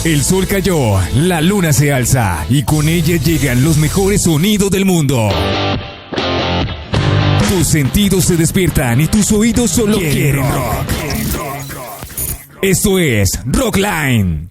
El sol cayó, la luna se alza y con ella llegan los mejores sonidos del mundo. Tus sentidos se despiertan y tus oídos solo quieren rock. Esto es Rockline.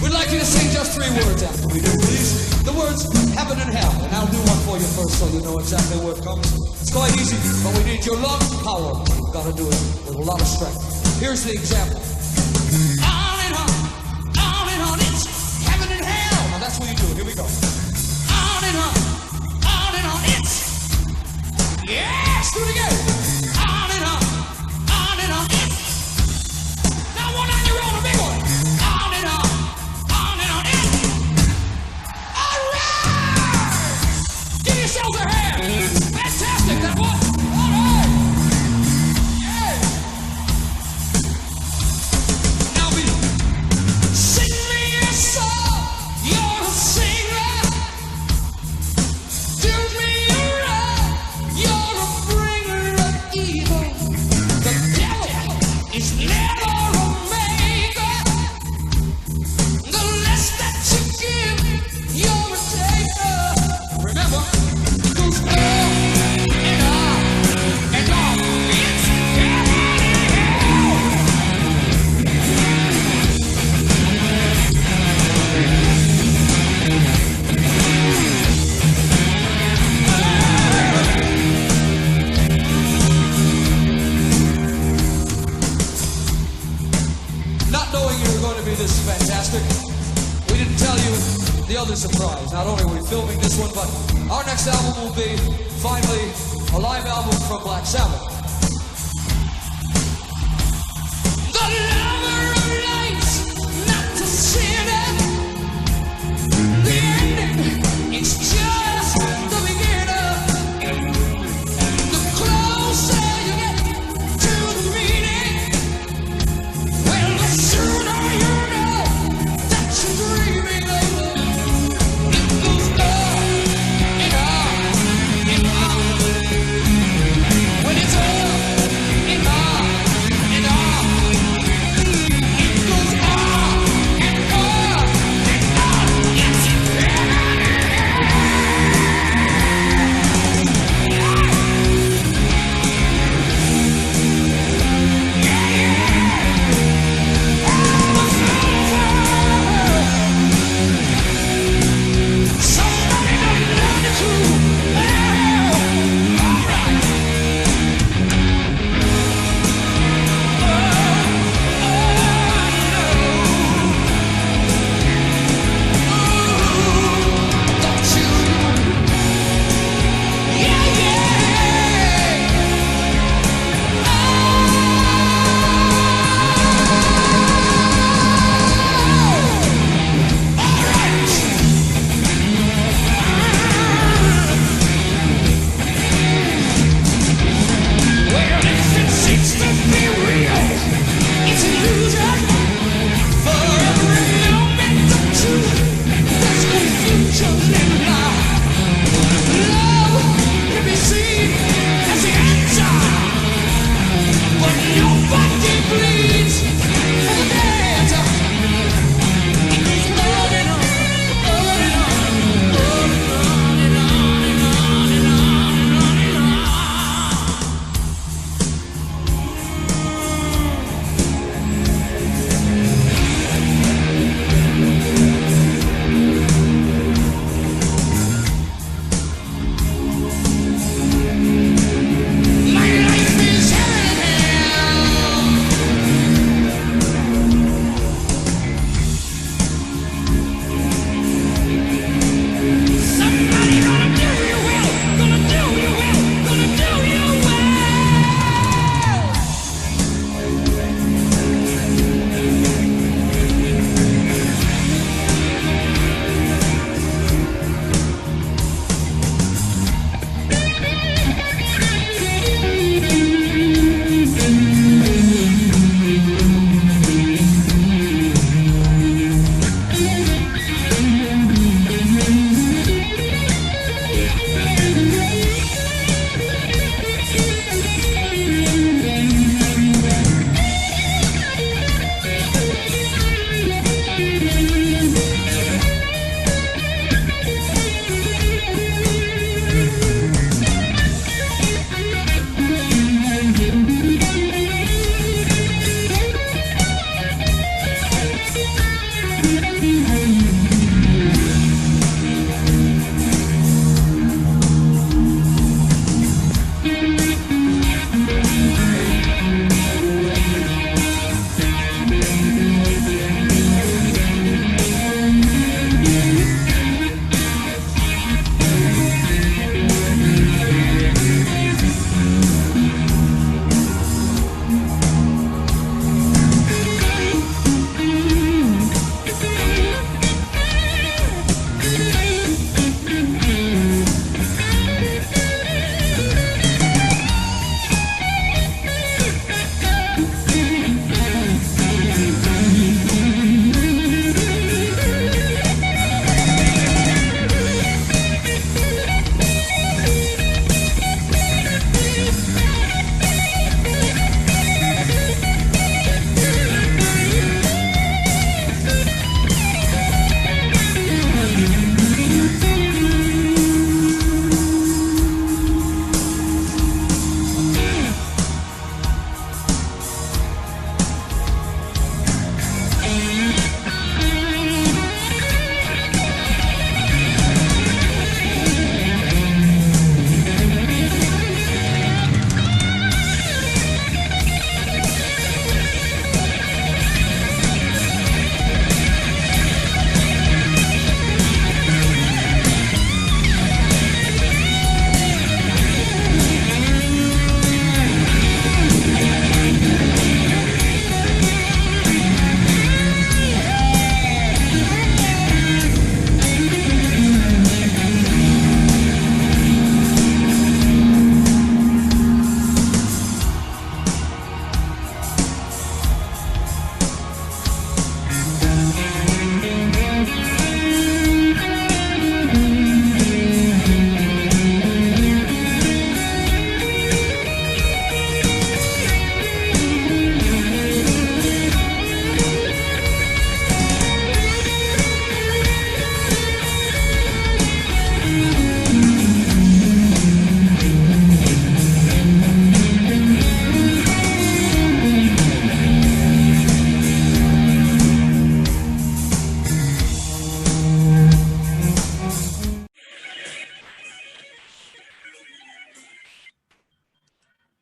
We'd like you to sing just 3 words after we do, please. The words heaven and hell, and I'll do one for you first so you know exactly where it comes. It's quite easy, but we need your lung power. You've got to do it with a lot of strength. Here's the example. On and on, it's heaven and hell. Now that's what you do. Here we go. On and on, it's yes. Do it again. On and on, it's now one on your own, a big one. On and on, it's all right. Give yourselves a hand. Fantastic. That one. All right. Yeah. Now we sing me a song. You're a singer. Do me a wrong. You're a bringer of evil. The devil is never a maker. The less that you give, you're a taker. Remember, it goes on and on and on. It's heaven and hell. Not knowing you were going to be this fantastic, we didn't tell you the other surprise. Not only are we filming this one, but our next album will be, finally, a live album from Black Sabbath. The lover of lights, not to sinner. The ending, it's just the beginning. The closer you get to the meaning, well, the sooner you know that you're dreaming of love. It goes on and on and on. When it's on and on and on, it goes on and on and on. It's heaven and somebody done done it too. All right. Don't you? Yeah, yeah. All right. Well, if it seems to be real, it's an illusion. For every moment of truth, there's confusion and lie. Love can be seen as the answer, but nobody bleeds for the dead. It goes on and on, on and on, on and on and on and on and on and on and on.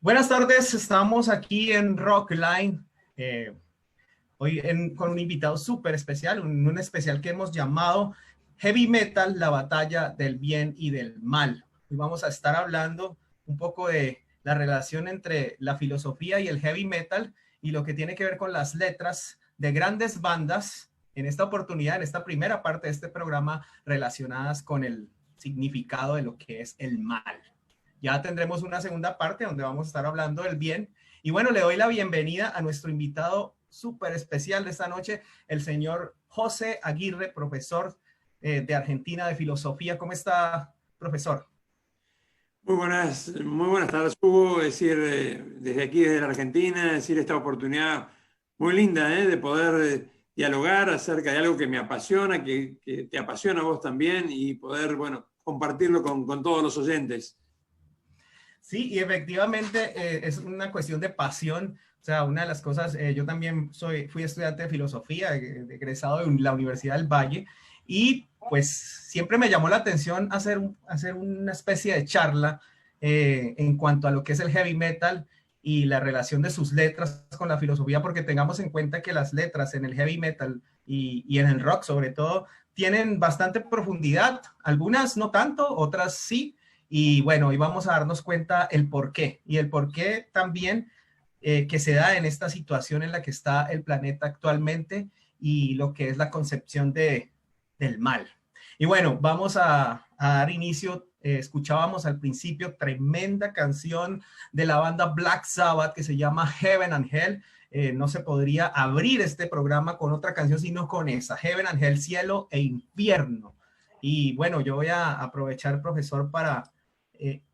Buenas tardes, estamos aquí en Rockline, eh, hoy con un invitado súper especial, un especial que hemos llamado Heavy Metal, la batalla del bien y del mal. Hoy vamos a estar hablando un poco de la relación entre la filosofía y el heavy metal y lo que tiene que ver con las letras de grandes bandas en esta oportunidad, en esta primera parte de este programa, relacionadas con el significado de lo que es el mal. Ya tendremos una segunda parte donde vamos a estar hablando del bien. Y bueno, le doy la bienvenida a nuestro invitado súper especial de esta noche, el señor José Aguirre, profesor de Argentina de Filosofía. ¿Cómo está, profesor? Muy buenas tardes, Hugo. Es decir, desde aquí, desde la Argentina, es decir, esta oportunidad muy linda, de poder dialogar acerca de algo que me apasiona, que te apasiona a vos también, y poder, bueno, compartirlo con todos los oyentes. Sí, y efectivamente es una cuestión de pasión. O sea, una de las cosas, yo también fui estudiante de filosofía, egresado de la Universidad del Valle, y pues siempre me llamó la atención hacer una especie de charla en cuanto a lo que es el heavy metal y la relación de sus letras con la filosofía, porque tengamos en cuenta que las letras en el heavy metal y en el rock sobre todo tienen bastante profundidad, algunas no tanto, otras sí. Y bueno, hoy vamos a darnos cuenta el por qué y el por qué también que se da en esta situación en la que está el planeta actualmente y lo que es la concepción del mal. Y bueno, vamos a dar inicio. Escuchábamos al principio tremenda canción de la banda Black Sabbath que se llama Heaven and Hell. No se podría abrir este programa con otra canción sino con esa, Heaven and Hell, cielo e infierno. Y bueno, yo voy a aprovechar, profesor, para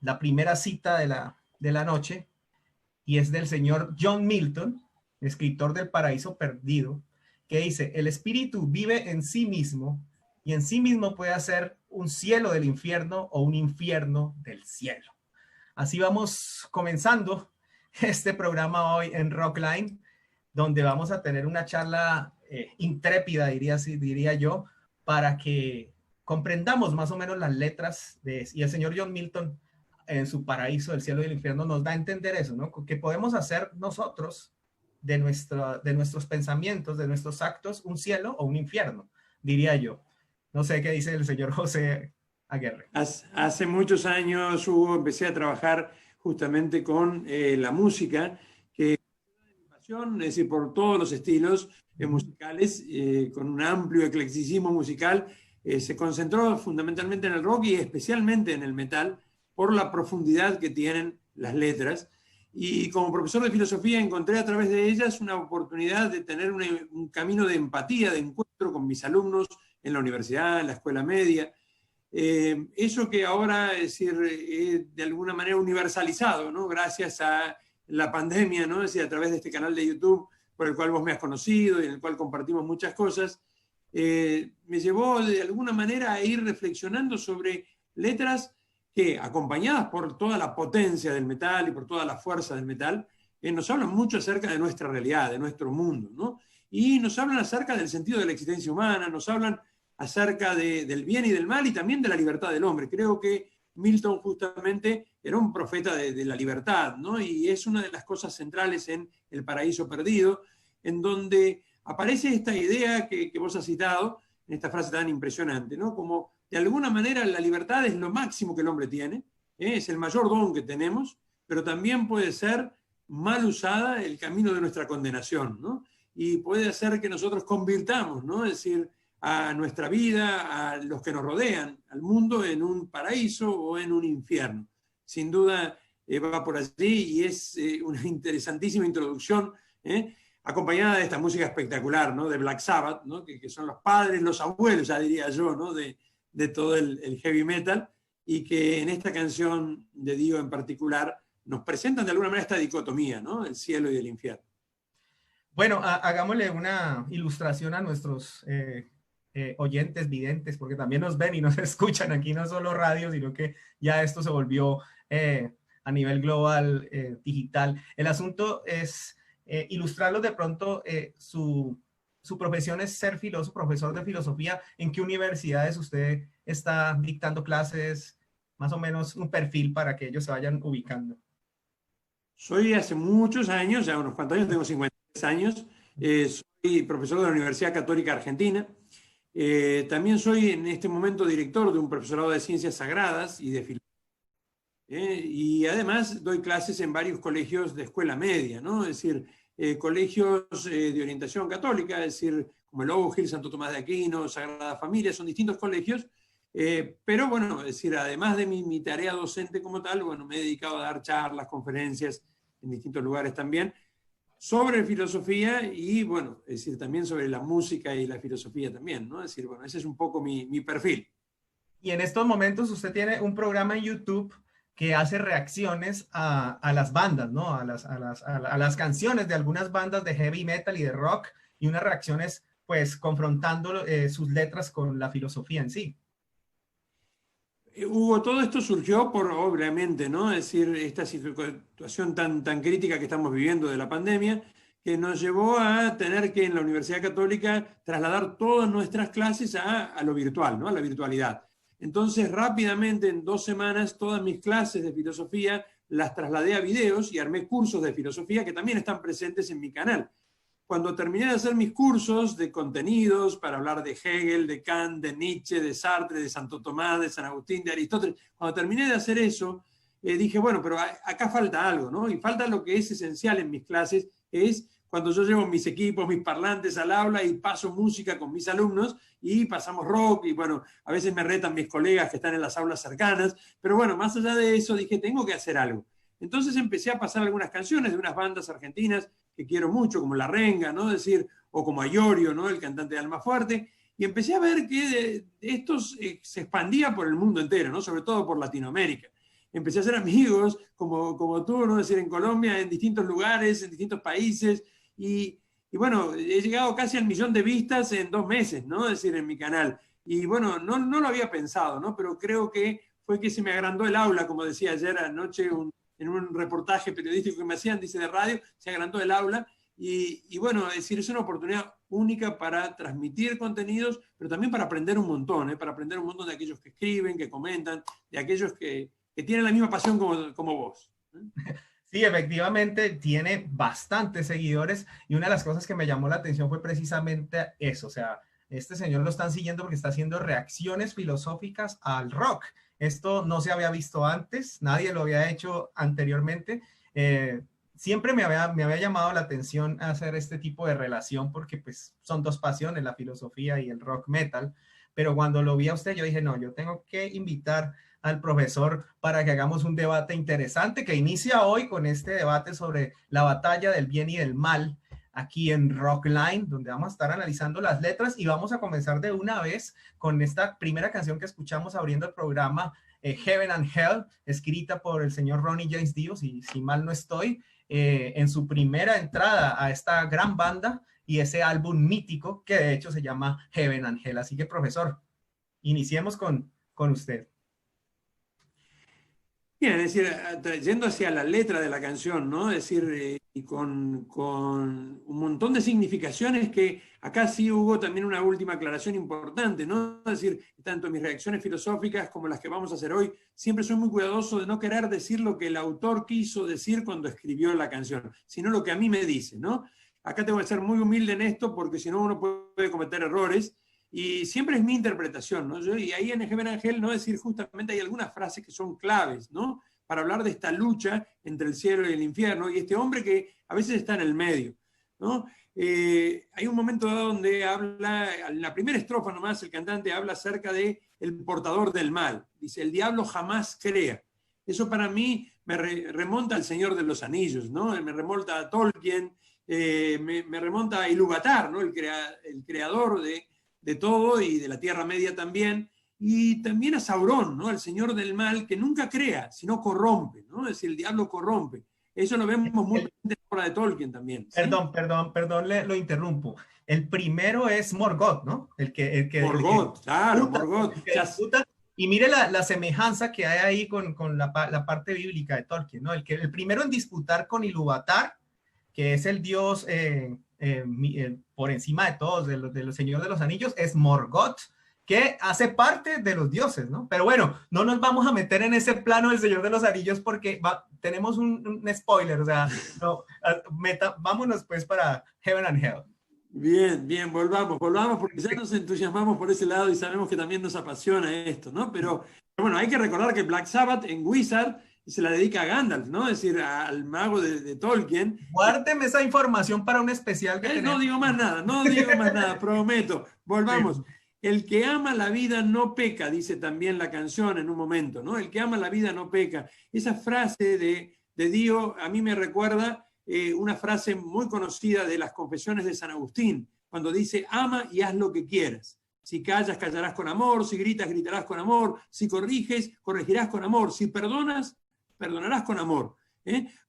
la primera cita de la noche, y es del señor John Milton, escritor del Paraíso Perdido, que dice: el espíritu vive en sí mismo y en sí mismo puede hacer un cielo del infierno o un infierno del cielo. Así vamos comenzando este programa hoy en Rockline, donde vamos a tener una charla intrépida, diría yo, para que comprendamos más o menos las letras y el señor John Milton en su Paraíso del cielo y el infierno nos da a entender eso, ¿no? Que podemos hacer nosotros de nuestros pensamientos, de nuestros actos, un cielo o un infierno, diría yo. No sé qué dice el señor José Aguirre. Hace muchos años, Hugo, empecé a trabajar justamente con la música, que es decir, por todos los estilos musicales, con un amplio eclecticismo musical. Se concentró fundamentalmente en el rock y especialmente en el metal por la profundidad que tienen las letras. Y como profesor de filosofía encontré a través de ellas una oportunidad de tener un camino de empatía, de encuentro con mis alumnos en la universidad, en la escuela media. Eso que ahora, es decir, de alguna manera universalizado, ¿no? Gracias a la pandemia, ¿no? Es decir, a través de este canal de YouTube por el cual vos me has conocido y en el cual compartimos muchas cosas, me llevó de alguna manera a ir reflexionando sobre letras que, acompañadas por toda la potencia del metal y por toda la fuerza del metal, nos hablan mucho acerca de nuestra realidad, de nuestro mundo, ¿no? Y nos hablan acerca del sentido de la existencia humana, nos hablan acerca del bien y del mal y también de la libertad del hombre. Creo que Milton justamente era un profeta de la libertad, ¿no? Y es una de las cosas centrales en El Paraíso Perdido, en donde aparece esta idea que vos has citado, en esta frase tan impresionante, ¿no? Como de alguna manera la libertad es lo máximo que el hombre tiene, es el mayor don que tenemos, pero también puede ser mal usada el camino de nuestra condenación, ¿no? Y puede hacer que nosotros convirtamos, ¿no? Es decir, a nuestra vida, a los que nos rodean, al mundo, en un paraíso o en un infierno. Sin duda va por allí y es una interesantísima introducción, acompañada de esta música espectacular, ¿no? De Black Sabbath, ¿no? Que son los padres, los abuelos, ya diría yo, ¿no? de todo el heavy metal, y que en esta canción de Dio en particular nos presentan de alguna manera esta dicotomía, ¿no? El cielo y el infierno. Bueno, hagámosle una ilustración a nuestros oyentes, videntes, porque también nos ven y nos escuchan aquí, no solo radio, sino que ya esto se volvió a nivel global, digital. El asunto es ilustrarlos de pronto. Su profesión es ser filósofo, profesor de filosofía. ¿En qué universidades usted está dictando clases? Más o menos un perfil para que ellos se vayan ubicando. Soy hace muchos años, ya unos cuantos años, tengo 53 años, soy profesor de la Universidad Católica Argentina. También soy en este momento director de un profesorado de Ciencias Sagradas y de Filosofía. Y además doy clases en varios colegios de escuela media, ¿no? Es decir, colegios de orientación católica, es decir, como el Oak Hill, Santo Tomás de Aquino, Sagrada Familia, son distintos colegios. Pero bueno, es decir, además de mi tarea docente como tal, bueno, me he dedicado a dar charlas, conferencias en distintos lugares también sobre filosofía y, bueno, es decir, también sobre la música y la filosofía también, ¿no? Es decir, bueno, ese es un poco mi perfil. Y en estos momentos usted tiene un programa en YouTube que hace reacciones a las bandas, ¿no? A las canciones de algunas bandas de heavy metal y de rock, y unas reacciones, pues, confrontando sus letras con la filosofía en sí. Hugo, todo esto surgió por, obviamente, ¿no? Es decir, esta situación tan crítica que estamos viviendo de la pandemia, que nos llevó a tener que en la Universidad Católica trasladar todas nuestras clases a lo virtual, ¿no? A la virtualidad. Entonces, rápidamente, en 2 semanas, todas mis clases de filosofía las trasladé a videos y armé cursos de filosofía que también están presentes en mi canal. Cuando terminé de hacer mis cursos de contenidos para hablar de Hegel, de Kant, de Nietzsche, de Sartre, de Santo Tomás, de San Agustín, de Aristóteles, cuando terminé de hacer eso, dije, bueno, pero acá falta algo, ¿no? Y falta lo que es esencial en mis clases, es cuando yo llevo mis equipos, mis parlantes al aula y paso música con mis alumnos y pasamos rock y bueno, a veces me retan mis colegas que están en las aulas cercanas, pero bueno, más allá de eso dije, tengo que hacer algo. Entonces empecé a pasar algunas canciones de unas bandas argentinas que quiero mucho, como La Renga, ¿no? Es decir, o como Ayorio, ¿no? El cantante de Almafuerte, y empecé a ver que estos se expandía por el mundo entero, ¿no? Sobre todo por Latinoamérica. Empecé a hacer amigos como tú, ¿no? Es decir, en Colombia, en distintos lugares, en distintos países, y bueno, he llegado casi al 1.000.000 de vistas en 2 meses, ¿no? Es decir, en mi canal. Y bueno, no lo había pensado, ¿no? Pero creo que fue que se me agrandó el aula, como decía ayer anoche en un reportaje periodístico que me hacían, dice de radio, se agrandó el aula. Y bueno, es decir, es una oportunidad única para transmitir contenidos, pero también para aprender un montón, ¿eh? Para aprender un montón de aquellos que escriben, que comentan, de aquellos que tienen la misma pasión como vos. Sí, efectivamente tiene bastantes seguidores, y una de las cosas que me llamó la atención fue precisamente eso. O sea, este señor lo están siguiendo porque está haciendo reacciones filosóficas al rock. Esto no se había visto antes, nadie lo había hecho anteriormente. Siempre me había llamado la atención hacer este tipo de relación porque pues son 2 pasiones, la filosofía y el rock metal. Pero cuando lo vi a usted, yo dije, no, yo tengo que invitar al profesor para que hagamos un debate interesante que inicia hoy con este debate sobre la batalla del bien y del mal aquí en Rockline, donde vamos a estar analizando las letras, y vamos a comenzar de una vez con esta primera canción que escuchamos abriendo el programa, Heaven and Hell, escrita por el señor Ronnie James Dio, si mal no estoy, en su primera entrada a esta gran banda y ese álbum mítico que de hecho se llama Heaven and Hell. Así que, profesor, iniciemos con usted. Bien, es decir, yendo hacia la letra de la canción, ¿no? Es decir, y con un montón de significaciones que acá sí hubo también una última aclaración importante, ¿no? Es decir, tanto mis reacciones filosóficas como las que vamos a hacer hoy, siempre soy muy cuidadoso de no querer decir lo que el autor quiso decir cuando escribió la canción, sino lo que a mí me dice, ¿no? Acá tengo que ser muy humilde en esto porque si no uno puede cometer errores. Y siempre es mi interpretación, ¿no? Y ahí en Heaven and Hell, ¿no? Es decir, justamente hay algunas frases que son claves, ¿no? Para hablar de esta lucha entre el cielo y el infierno, y este hombre que a veces está en el medio, ¿no? Hay un momento dado donde habla, en la primera estrofa nomás, el cantante habla acerca de el portador del mal. Dice, el diablo jamás crea. Eso para mí me remonta al Señor de los Anillos, ¿no? Me remonta a Tolkien, me remonta a Ilúvatar, ¿no? El creador de todo y de la Tierra Media también, y también a Saurón, ¿no? El señor del mal que nunca crea, sino corrompe, ¿no? Es decir, el diablo corrompe. Eso lo vemos muy presente en la obra de Tolkien también. ¿Sí? Perdón, lo interrumpo. El primero es Morgoth, ¿no? Morgoth, claro, Morgoth. Y mire la semejanza que hay ahí con la parte bíblica de Tolkien, ¿no? El primero en disputar con Ilúvatar, que es el dios por encima de todos, de los Señores de los Anillos, es Morgoth, que hace parte de los dioses, ¿no? Pero bueno, no nos vamos a meter en ese plano del Señor de los Anillos porque tenemos un spoiler, o sea, no, vámonos pues para Heaven and Hell. Bien, bien, volvamos, porque ya nos entusiasmamos por ese lado y sabemos que también nos apasiona esto, ¿no? Pero bueno, hay que recordar que Black Sabbath en Wizard se la dedica a Gandalf, ¿no? Es decir, al mago de Tolkien. Guárdeme esa información para un especial que tenemos. No digo más nada, prometo. Volvamos. El que ama la vida no peca, dice también la canción en un momento, ¿no? El que ama la vida no peca. Esa frase de Dio a mí me recuerda una frase muy conocida de las Confesiones de San Agustín, cuando dice, ama y haz lo que quieras. Si callas, callarás con amor, si gritas, gritarás con amor, si corriges, corregirás con amor, si perdonas, perdonarás con amor.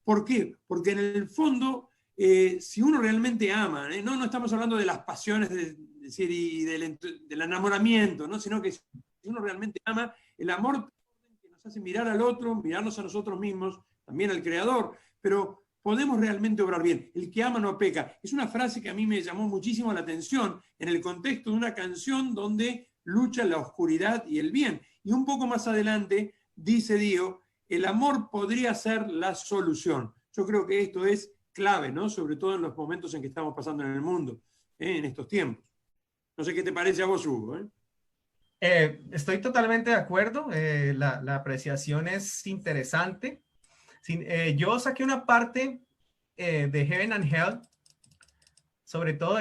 ¿Por qué? Porque en el fondo, si uno realmente ama, no estamos hablando de las pasiones decir, y del enamoramiento, ¿no? Sino que si uno realmente ama, el amor que nos hace mirar al otro, mirarnos a nosotros mismos, también al Creador, pero podemos realmente obrar bien. El que ama no peca. Es una frase que a mí me llamó muchísimo la atención en el contexto de una canción donde lucha la oscuridad y el bien. Y un poco más adelante dice Dio, el amor podría ser la solución. Yo creo que esto es clave, ¿no? Sobre todo en los momentos en que estamos pasando en el mundo, en estos tiempos. No sé qué te parece a vos, Hugo. Estoy totalmente de acuerdo. La apreciación es interesante. Yo saqué una parte de Heaven and Hell, sobre todo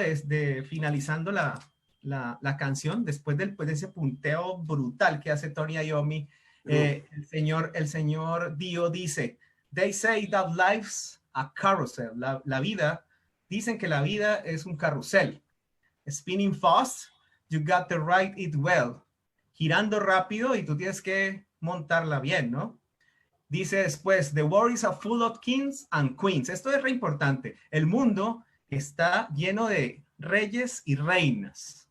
finalizando la canción, después de ese punteo brutal que hace Tony Iommi. El señor Dio dice, they say that life's a carousel. La vida, dicen que la vida es un carrusel. Spinning fast, you got to ride it well. Girando rápido y tú tienes que montarla bien, ¿no? Dice después, the world is full of kings and queens. Esto es re importante. El mundo está lleno de reyes y reinas.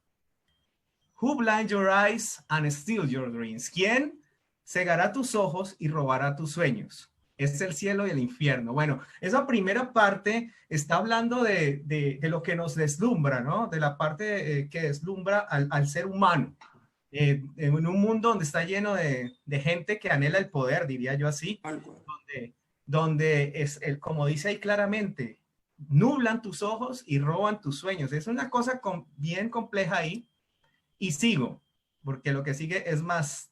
Who blind your eyes and steal your dreams? ¿Quién cegará tus ojos y robará tus sueños? Es el cielo y el infierno. Bueno, esa primera parte está hablando de lo que nos deslumbra, ¿no? De la parte que deslumbra al ser humano. En un mundo donde está lleno de gente que anhela el poder, diría yo así, donde es como dice ahí claramente, nublan tus ojos y roban tus sueños. Es una cosa bien compleja ahí. Y sigo, porque lo que sigue es más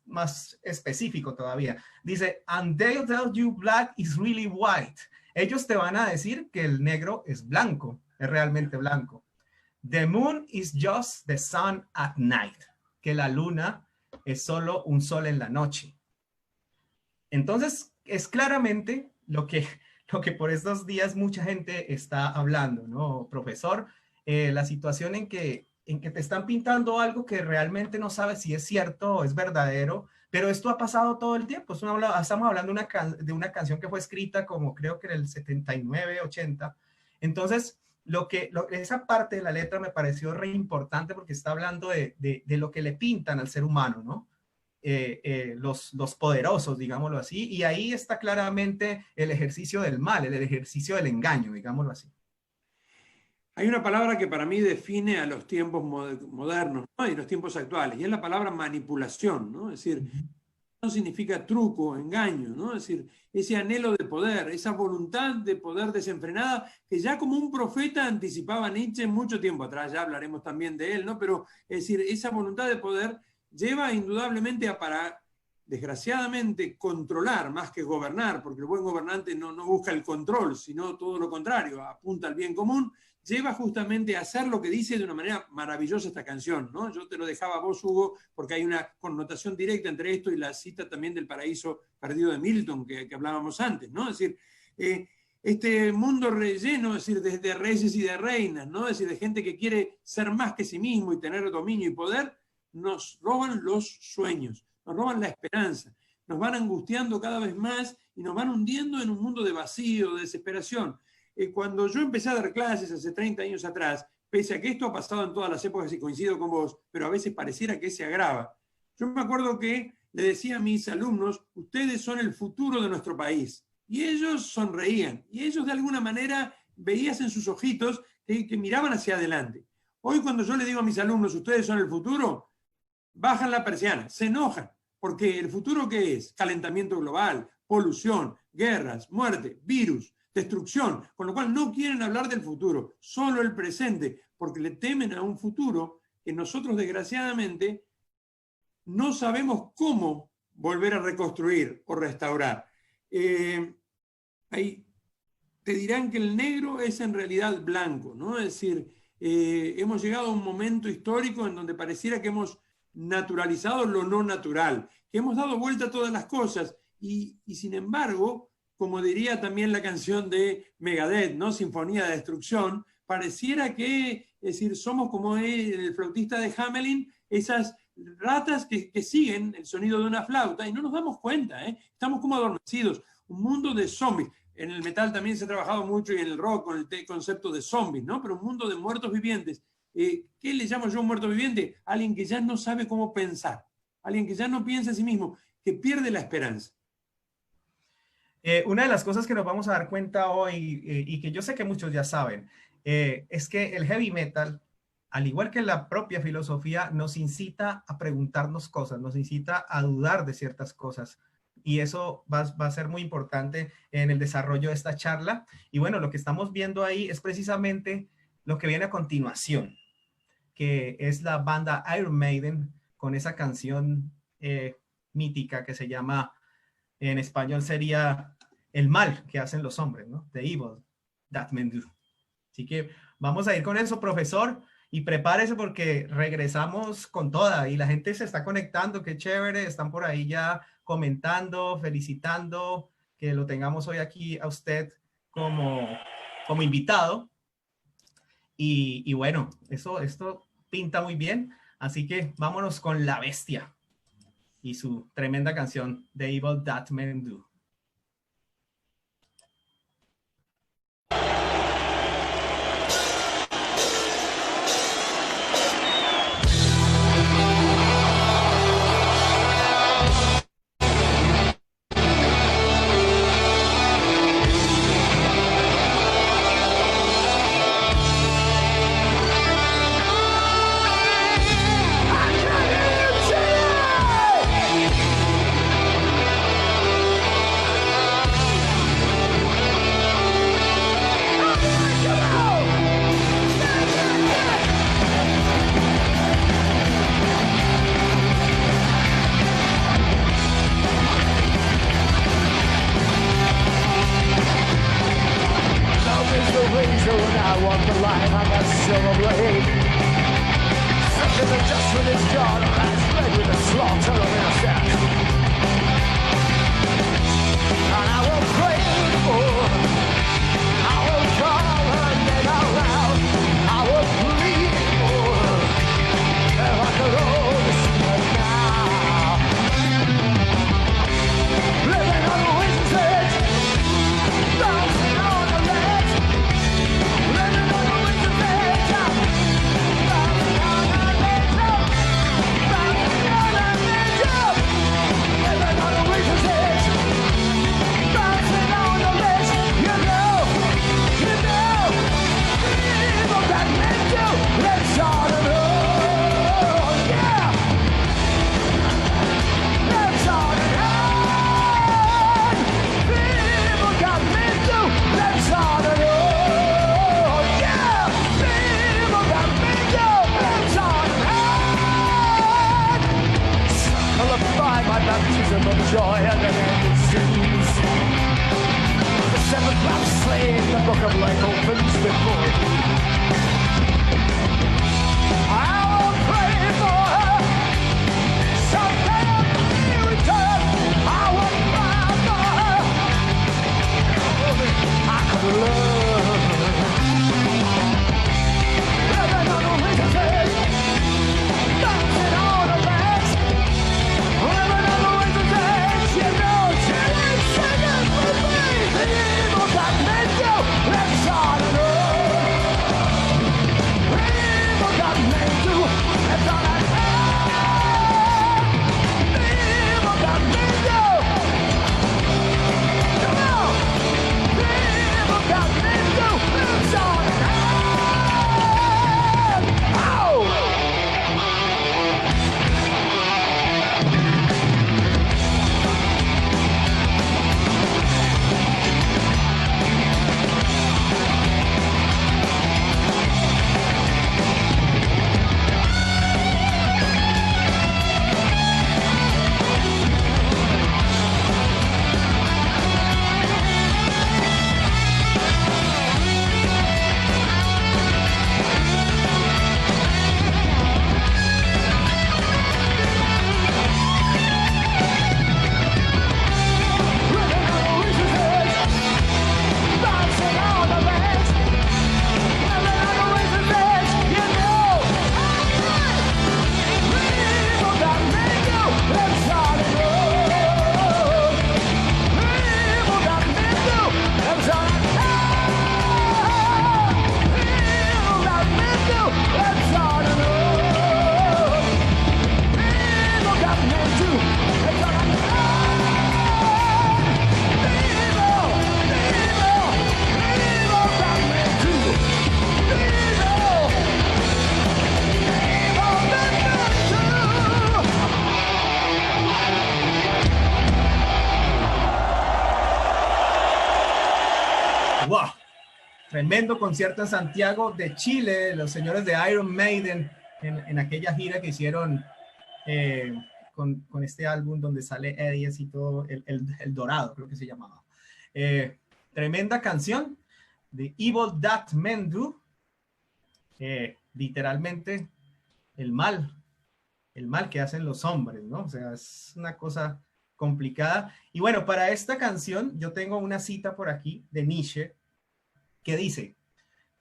específico todavía. Dice, and they'll tell you black is really white. Ellos te van a decir que el negro es blanco, es realmente blanco. The moon is just the sun at night. Que la luna es solo un sol en la noche. Entonces, es claramente lo que por estos días mucha gente está hablando, ¿no, profesor? La situación en que te están pintando algo que realmente no sabes si es cierto o es verdadero, pero esto ha pasado todo el tiempo. Estamos hablando de una canción que fue escrita como creo que en el 79, 80. Entonces, esa parte de la letra me pareció re importante porque está hablando de lo que le pintan al ser humano, ¿no? Los poderosos, digámoslo así, y ahí está claramente el ejercicio del mal, el ejercicio del engaño, digámoslo así. Hay una palabra que para mí define a los tiempos modernos, ¿no? Y los tiempos actuales, y es la palabra manipulación, ¿no? Es decir, no significa truco, engaño, ¿no? Es decir, ese anhelo de poder, esa voluntad de poder desenfrenada, que ya como un profeta anticipaba Nietzsche mucho tiempo atrás, ya hablaremos también de él, ¿no? Pero, es decir, esa voluntad de poder lleva indudablemente para, desgraciadamente, controlar más que gobernar, porque el buen gobernante no busca el control, sino todo lo contrario, apunta al bien común, lleva justamente a hacer lo que dice de una manera maravillosa esta canción, ¿no? Yo te lo dejaba a vos, Hugo, porque hay una connotación directa entre esto y la cita también del paraíso perdido de Milton, que hablábamos antes, ¿no? Es decir, este mundo relleno, es decir, de reyes y de reinas, ¿no? Es decir, de gente que quiere ser más que sí mismo y tener dominio y poder, nos roban los sueños, nos roban la esperanza, nos van angustiando cada vez más y nos van hundiendo en un mundo de vacío, de desesperación. Cuando yo empecé a dar clases hace 30 años atrás, pese a que esto ha pasado en todas las épocas y coincido con vos, pero a veces pareciera que se agrava. Yo me acuerdo que le decía a mis alumnos, ustedes son el futuro de nuestro país. Y ellos sonreían. Y ellos de alguna manera veías en sus ojitos que miraban hacia adelante. Hoy cuando yo le digo a mis alumnos, ustedes son el futuro, bajan la persiana, se enojan, porque el futuro ¿qué es? Calentamiento global, polución, guerras, muerte, virus, destrucción, con lo cual no quieren hablar del futuro, solo el presente, porque le temen a un futuro que nosotros desgraciadamente no sabemos cómo volver a reconstruir o restaurar. Ahí te dirán que el negro es en realidad blanco, ¿no? Es decir, hemos llegado a un momento histórico en donde pareciera que hemos naturalizado lo no natural, que hemos dado vuelta a todas las cosas y sin embargo, como diría también la canción de Megadeth, ¿no? Sinfonía de Destrucción, pareciera que, es decir, somos como el flautista de Hamelin, esas ratas que siguen el sonido de una flauta y no nos damos cuenta, ¿eh? Estamos como adormecidos, un mundo de zombies. En el metal también se ha trabajado mucho y en el rock con el concepto de zombies, ¿no? Pero un mundo de muertos vivientes. ¿Qué le llamo yo un muerto viviente? Alguien que ya no sabe cómo pensar, alguien que ya no piensa a sí mismo, que pierde la esperanza. Una de las cosas que nos vamos a dar cuenta hoy y que yo sé que muchos ya saben, es que el heavy metal, al igual que la propia filosofía, nos incita a preguntarnos cosas, nos incita a dudar de ciertas cosas. Y eso va a ser muy importante en el desarrollo de esta charla. Y bueno, lo que estamos viendo ahí es precisamente lo que viene a continuación, que es la banda Iron Maiden con esa canción mítica que se llama, en español sería El mal que hacen los hombres, ¿no? The evil that men do. Así que vamos a ir con eso, profesor, y prepárese porque regresamos con toda y la gente se está conectando, qué chévere, están por ahí ya comentando, felicitando, que lo tengamos hoy aquí a usted como invitado. Y bueno, esto pinta muy bien, así que vámonos con La Bestia y su tremenda canción, The Evil That Men Do. tremendo concierto en Santiago de Chile, los señores de Iron Maiden, en aquella gira que hicieron con este álbum donde sale Eddie y todo, el Dorado, creo que se llamaba. Tremenda canción de Evil That Men Do, literalmente el mal que hacen los hombres, ¿no? O sea, es una cosa complicada. Y bueno, para esta canción yo tengo una cita por aquí de Nietzsche que dice: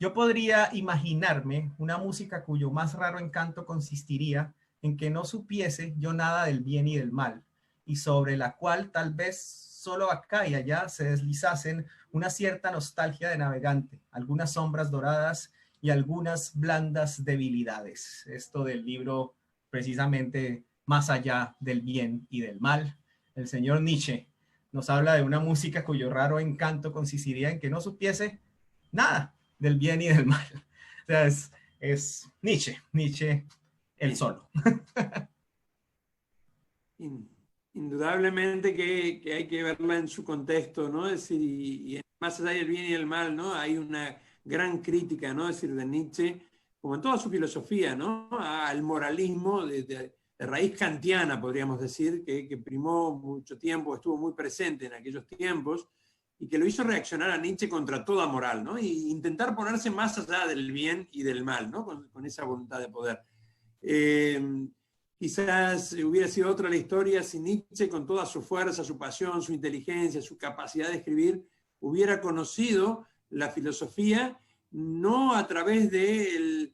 yo podría imaginarme una música cuyo más raro encanto consistiría en que no supiese yo nada del bien y del mal, y sobre la cual tal vez solo acá y allá se deslizasen una cierta nostalgia de navegante, algunas sombras doradas y algunas blandas debilidades. Esto del libro precisamente Más allá del bien y del mal. El señor Nietzsche nos habla de una música cuyo raro encanto consistiría en que no supiese nada del bien y del mal. O sea, es Nietzsche el solo. Indudablemente que hay que verla en su contexto, ¿no? Es decir, y más allá del bien y del mal, ¿no? Hay una gran crítica, ¿no? Es decir, de Nietzsche, como en toda su filosofía, ¿no? Al moralismo de raíz kantiana, podríamos decir, que primó mucho tiempo, estuvo muy presente en aquellos tiempos, y que lo hizo reaccionar a Nietzsche contra toda moral, ¿no? Y intentar ponerse más allá del bien y del mal, ¿no? Con esa voluntad de poder. Quizás hubiera sido otra la historia si Nietzsche, con toda su fuerza, su pasión, su inteligencia, su capacidad de escribir, hubiera conocido la filosofía no a través de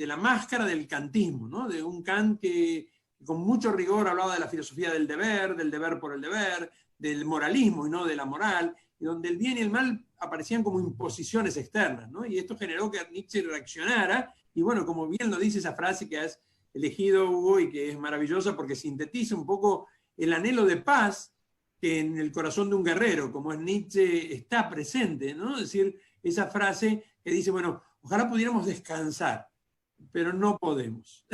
la máscara del kantismo, ¿no? De un Kant que con mucho rigor hablaba de la filosofía del deber por el deber, del moralismo y no de la moral, y donde el bien y el mal aparecían como imposiciones externas, ¿no? Y esto generó que Nietzsche reaccionara. Y bueno, como bien lo dice esa frase que has elegido, Hugo, y que es maravillosa porque sintetiza un poco el anhelo de paz que en el corazón de un guerrero, como es Nietzsche, está presente, ¿no? Es decir, esa frase que dice, bueno, ojalá pudiéramos descansar, pero no podemos.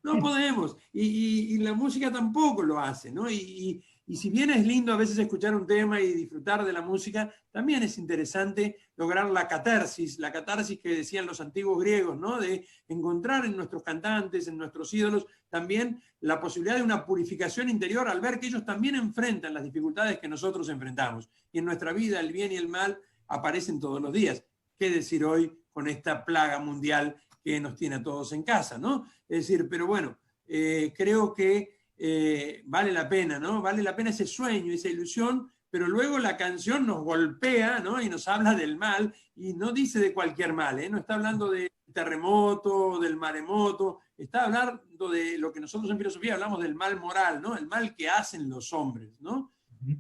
No podemos. Y la música tampoco lo hace, ¿no? Y si bien es lindo a veces escuchar un tema y disfrutar de la música, también es interesante lograr la catarsis que decían los antiguos griegos, ¿no? De encontrar en nuestros cantantes, en nuestros ídolos, también la posibilidad de una purificación interior al ver que ellos también enfrentan las dificultades que nosotros enfrentamos. Y en nuestra vida el bien y el mal aparecen todos los días. ¿Qué decir hoy con esta plaga mundial que nos tiene a todos en casa, ¿no? Es decir, pero bueno, creo que vale la pena, ¿no? Vale la pena ese sueño, esa ilusión, pero luego la canción nos golpea, ¿no? Y nos habla del mal, y no dice de cualquier mal, ¿eh? No está hablando del terremoto, del maremoto, está hablando de lo que nosotros en filosofía hablamos del mal moral, ¿no? El mal que hacen los hombres, ¿no? Y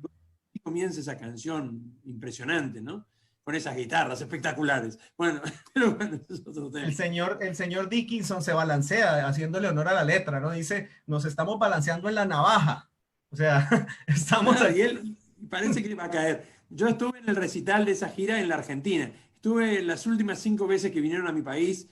comienza esa canción impresionante, ¿no? Con esas guitarras espectaculares. Bueno, pero bueno, eso es otro tema. El señor Dickinson se balancea haciéndole honor a la letra, ¿no? Dice, nos estamos balanceando en la navaja. O sea, estamos ahí. Y él parece que va a caer. Yo estuve en el recital de esa gira en la Argentina. Estuve las últimas 5 veces que vinieron a mi país.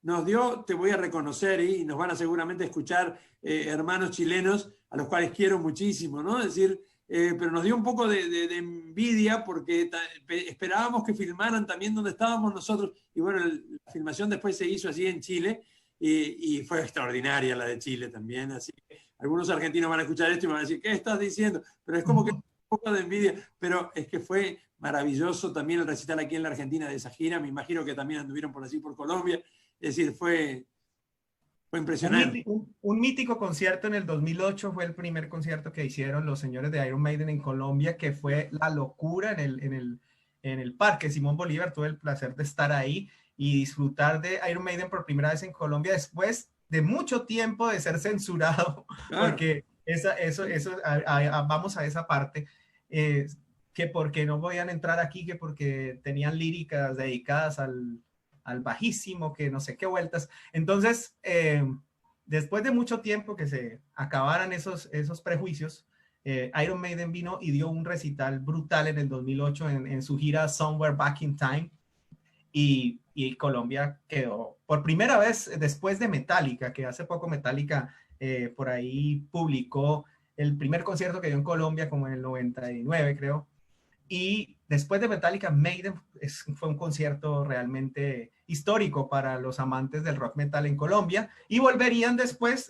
Nos dio, te voy a reconocer, y nos van a seguramente escuchar hermanos chilenos, a los cuales quiero muchísimo, ¿no? Es decir, pero nos dio un poco de envidia porque esperábamos que filmaran también donde estábamos nosotros, y bueno, la filmación después se hizo allí en Chile, y fue extraordinaria la de Chile también, así que algunos argentinos van a escuchar esto y van a decir, ¿qué estás diciendo? Pero es como que un poco de envidia, pero es que fue maravilloso también el recital aquí en la Argentina de esa gira. Me imagino que también anduvieron por así, por Colombia, es decir, fue impresionante. Un mítico concierto en el 2008 fue el primer concierto que hicieron los señores de Iron Maiden en Colombia, que fue la locura en el Parque Simón Bolívar. Tuve el placer de estar ahí y disfrutar de Iron Maiden por primera vez en Colombia después de mucho tiempo de ser censurado, claro. Porque vamos a esa parte, que porque no podían entrar aquí, que porque tenían líricas dedicadas al bajísimo, que no sé qué vueltas. Entonces, después de mucho tiempo que se acabaran esos prejuicios, Iron Maiden vino y dio un recital brutal en el 2008 en su gira Somewhere Back in Time, y Colombia quedó por primera vez después de Metallica, que hace poco Metallica por ahí publicó el primer concierto que dio en Colombia como en el 99, creo. Y después de Metallica, Maiden fue un concierto realmente histórico para los amantes del rock metal en Colombia, y volverían después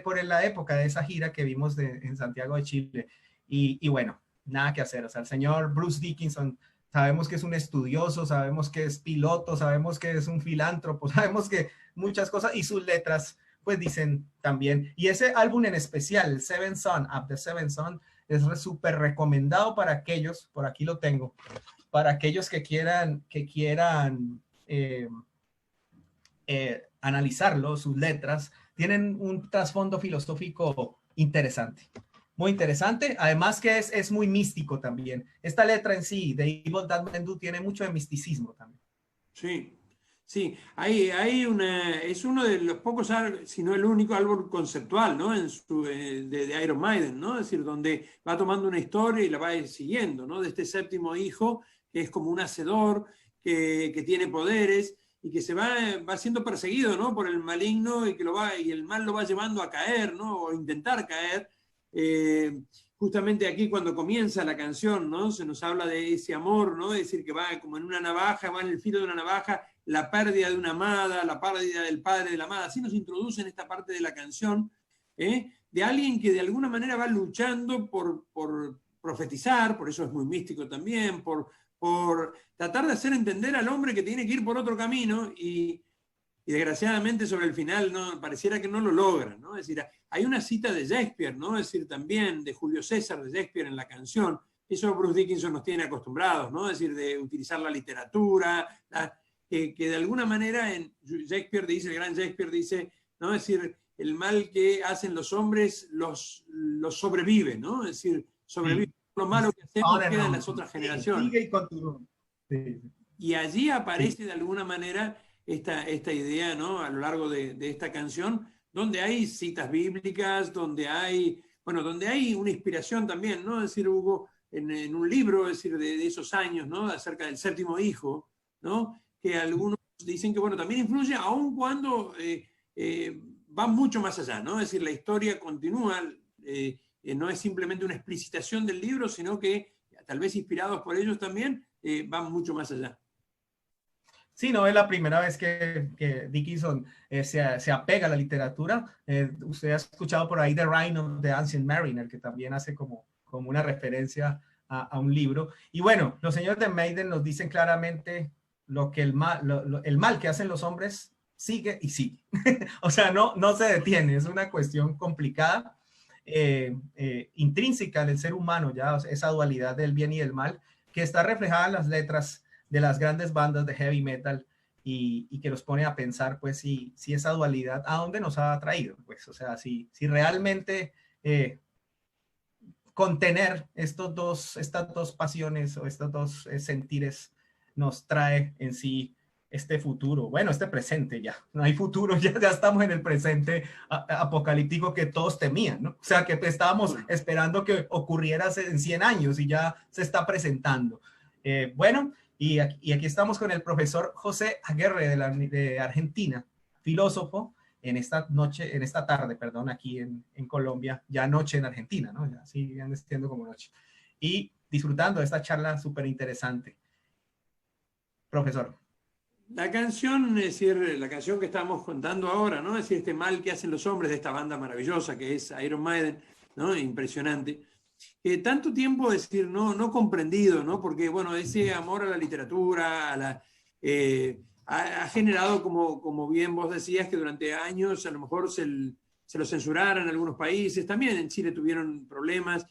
por la época de esa gira que vimos en Santiago de Chile. Y bueno, nada que hacer. O sea, el señor Bruce Dickinson, sabemos que es un estudioso, sabemos que es piloto, sabemos que es un filántropo, sabemos que muchas cosas, y sus letras pues dicen también. Y ese álbum en especial, el Seventh Son, Up the Seventh Son, es súper recomendado para aquellos, por aquí lo tengo, para aquellos que quieran analizarlo, sus letras, tienen un trasfondo filosófico interesante. Muy interesante, además que es muy místico también. Esta letra en sí, de Evil That Men Do, tiene mucho de misticismo también. Sí, sí, hay es uno de los pocos, si no el único álbum conceptual, ¿no? De Iron Maiden, ¿no? Es decir, donde va tomando una historia y la va siguiendo, ¿no? De este séptimo hijo, que es como un hacedor, que tiene poderes y que se va siendo perseguido, ¿no? Por el maligno y el mal lo va llevando a caer, ¿no? O intentar caer. Justamente aquí cuando comienza la canción, ¿no? Se nos habla de ese amor, ¿no? Es decir, que va como en una navaja, va en el filo de una navaja, la pérdida de una amada, la pérdida del padre de la amada. Así nos introduce en esta parte de la canción, de alguien que de alguna manera va luchando por profetizar, por eso es muy místico también, por tratar de hacer entender al hombre que tiene que ir por otro camino, y desgraciadamente sobre el final no, pareciera que no lo logra, ¿no? Es decir, hay una cita de Shakespeare, ¿no? Es decir, también de Julio César de Shakespeare en la canción. Eso Bruce Dickinson nos tiene acostumbrados, ¿no? Es decir, de utilizar la literatura, que de alguna manera Shakespeare dice, el gran Shakespeare dice, ¿no? Es decir, el mal que hacen los hombres los sobrevive, ¿no? Es decir, sobrevive. Lo malo que hacemos queda en las otras generaciones. Sigue y continúa. Sí. Y allí aparece de alguna manera esta idea, ¿no? A lo largo de esta canción, donde hay citas bíblicas, donde hay una inspiración también, ¿no? Es decir, Hugo, en un libro, es decir, de esos años, ¿no? Acerca del séptimo hijo, ¿no? Que algunos dicen que, bueno, también influye, aun cuando va mucho más allá, ¿no? Es decir, la historia continúa, no es simplemente una explicitación del libro, sino que, tal vez inspirados por ellos también, van mucho más allá. Sí, no es la primera vez que Dickinson se apega a la literatura. Usted ha escuchado por ahí The Rhino de Ancient Mariner, que también hace como una referencia a un libro. Y bueno, los señores de Maiden nos dicen claramente que el mal que hacen los hombres sigue y sigue. O sea, no se detiene. Es una cuestión complicada, intrínseca en el ser humano, ya, o sea, esa dualidad del bien y del mal, que está reflejada en las letras de las grandes bandas de heavy metal, y que nos pone a pensar, pues, si esa dualidad, ¿a dónde nos ha traído? Pues, o sea, si realmente contener estas dos pasiones o estos dos sentires nos trae en sí este futuro, bueno, este presente ya, no hay futuro, ya estamos en el presente apocalíptico que todos temían, ¿no? O sea, que estábamos esperando que ocurriera en 100 años y ya se está presentando. Bueno, y aquí estamos con el profesor José Aguerre de Argentina, filósofo, en esta tarde, aquí en Colombia, ya noche en Argentina, ¿no? Ya siguen siendo como noche. Y disfrutando de esta charla súper interesante. Profesor. La canción, es decir, la canción que estamos contando ahora, ¿no? Es decir, este mal que hacen los hombres de esta banda maravillosa que es Iron Maiden, ¿no? Impresionante. Tanto tiempo, es decir, no comprendido, ¿no? Porque, bueno, ese amor a la literatura, ha generado, como bien vos decías, que durante años a lo mejor se lo censuraran en algunos países, también en Chile tuvieron problemas,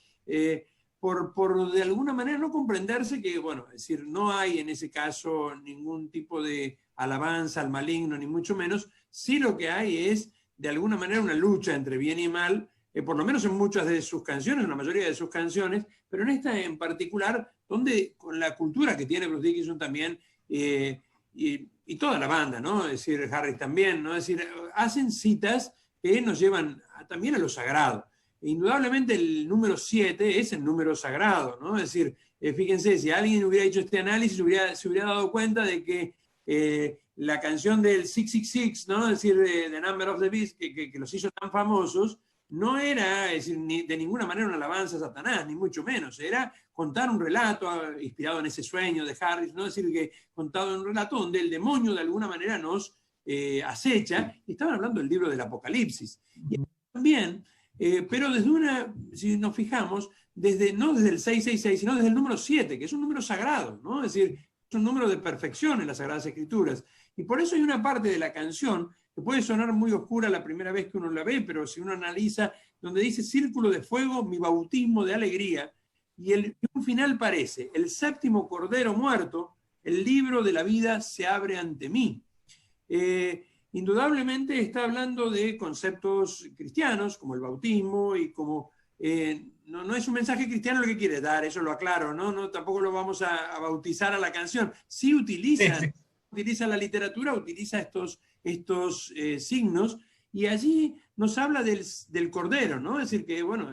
por de alguna manera no comprenderse que, bueno, es decir, no hay en ese caso ningún tipo de alabanza al maligno, ni mucho menos. Sí, lo que hay es, de alguna manera, una lucha entre bien y mal, por lo menos en muchas de sus canciones, en la mayoría de sus canciones, pero en esta en particular, donde con la cultura que tiene Bruce Dickinson también, y toda la banda, ¿no? Es decir, Harris también, ¿no? Es decir, hacen citas que nos llevan también a lo sagrado. Indudablemente el número 7 es el número sagrado, ¿no? Es decir, fíjense, si alguien hubiera hecho este análisis, se hubiera dado cuenta de que la canción del 666, ¿no? Es decir, The Number of the Beast, que los hizo tan famosos, no era, es decir, de ninguna manera una alabanza a Satanás, ni mucho menos. Era contar un relato inspirado en ese sueño de Harris, ¿no? Es decir, que contado en un relato donde el demonio de alguna manera nos acecha. Y estaban hablando del libro del Apocalipsis. Y también, pero si nos fijamos, no desde el 666, sino desde el número 7, que es un número sagrado, ¿no? Es decir, es un número de perfección en las Sagradas Escrituras. Y por eso hay una parte de la canción que puede sonar muy oscura la primera vez que uno la ve, pero si uno analiza, donde dice círculo de fuego, mi bautismo de alegría, y un final parece, el séptimo cordero muerto, el libro de la vida se abre ante mí. Indudablemente está hablando de conceptos cristianos, como el bautismo, y como no es un mensaje cristiano lo que quiere dar, eso lo aclaro, ¿no? Tampoco lo vamos a bautizar a la canción. Sí utiliza la literatura, utiliza estos signos, y allí nos habla del cordero, ¿no? Es decir, que, bueno,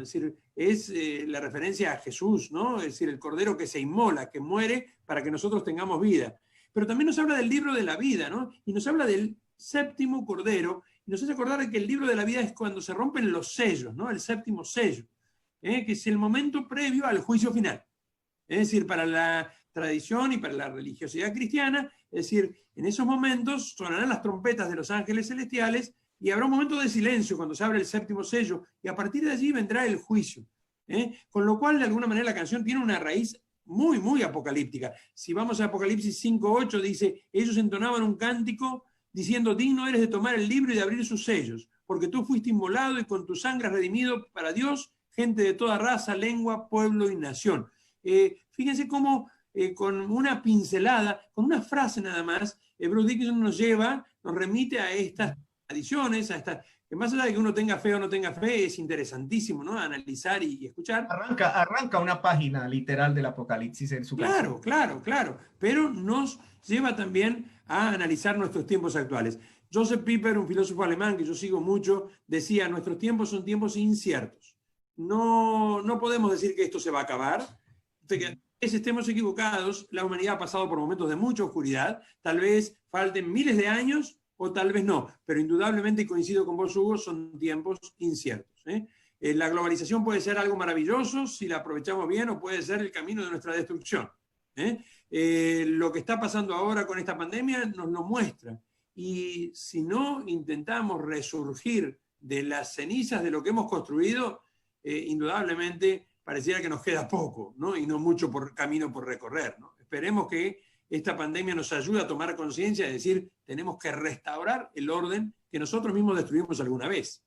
es la referencia a Jesús, ¿no? Es decir, el cordero que se inmola, que muere para que nosotros tengamos vida. Pero también nos habla del libro de la vida, ¿no? Y nos habla del séptimo cordero, y nos hace acordar de que el libro de la vida es cuando se rompen los sellos, ¿no? El séptimo sello, que es el momento previo al juicio final. Es decir, para la tradición y para la religiosidad cristiana, es decir, en esos momentos sonarán las trompetas de los ángeles celestiales y habrá un momento de silencio cuando se abre el séptimo sello, y a partir de allí vendrá el juicio. Con lo cual, de alguna manera, la canción tiene una raíz muy, muy apocalíptica. Si vamos a Apocalipsis 5:8, dice, ellos entonaban un cántico diciendo, digno eres de tomar el libro y de abrir sus sellos, porque tú fuiste inmolado y con tu sangre has redimido para Dios gente de toda raza, lengua, pueblo y nación. Fíjense cómo con una pincelada, con una frase nada más, Bruce Dickinson nos remite a estas tradiciones, que más allá de que uno tenga fe o no tenga fe, es interesantísimo, ¿no? Analizar y escuchar. Arranca una página literal del Apocalipsis en su canción. Claro, pero nos lleva también a analizar nuestros tiempos actuales. Joseph Pieper, un filósofo alemán que yo sigo mucho, decía, nuestros tiempos son tiempos inciertos. No podemos decir que esto se va a acabar. Tal vez estemos equivocados, la humanidad ha pasado por momentos de mucha oscuridad, tal vez falten miles de años o tal vez no, pero indudablemente, y coincido con vos, Hugo, son tiempos inciertos. La globalización puede ser algo maravilloso si la aprovechamos bien, o puede ser el camino de nuestra destrucción. Lo que está pasando ahora con esta pandemia nos lo muestra, y si no intentamos resurgir de las cenizas de lo que hemos construido, indudablemente pareciera que nos queda poco, ¿no? Y no mucho camino por recorrer, ¿no? Esperemos que esta pandemia nos ayude a tomar conciencia de decir, tenemos que restaurar el orden que nosotros mismos destruimos alguna vez.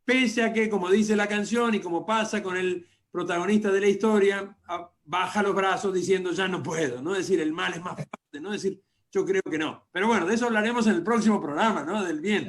Pese a que, como dice la canción y como pasa con el protagonista de la historia, baja los brazos diciendo, ya no puedo, ¿no? Es decir, el mal es más fuerte, ¿no? Es decir, yo creo que no. Pero bueno, de eso hablaremos en el próximo programa, ¿no? Del bien.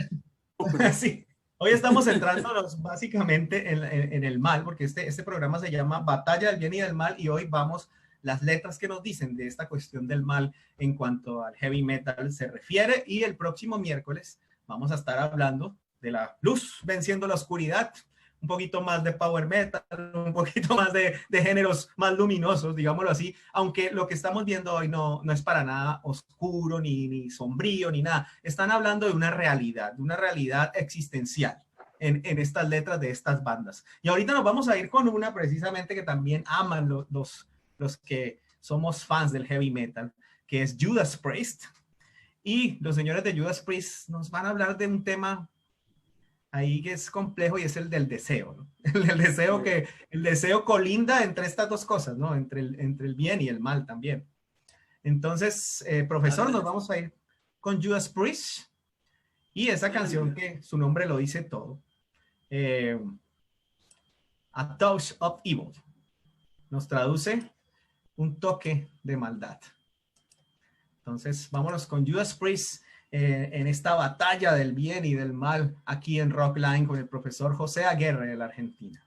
Sí. Hoy estamos centrándonos básicamente en el mal, porque este programa se llama Batalla del Bien y del Mal, y hoy vamos las letras que nos dicen de esta cuestión del mal en cuanto al heavy metal se refiere, y el próximo miércoles vamos a estar hablando de la luz venciendo la oscuridad, un poquito más de power metal, un poquito más de géneros más luminosos, digámoslo así, aunque lo que estamos viendo hoy no es para nada oscuro, ni sombrío, ni nada. Están hablando de una realidad existencial en estas letras de estas bandas. Y ahorita nos vamos a ir con una precisamente que también aman los que somos fans del heavy metal, que es Judas Priest. Y los señores de Judas Priest nos van a hablar de un tema ahí que es complejo, y es el del deseo, ¿no? El deseo colinda entre estas dos cosas, ¿no? Entre el bien y el mal también. Entonces, profesor, nos vamos a ir con Judas Priest y esa canción que su nombre lo dice todo. A Touch of Evil. Nos traduce un toque de maldad. Entonces, vámonos con Judas Priest en esta batalla del bien y del mal aquí en Rockline con el profesor José Aguirre de la Argentina.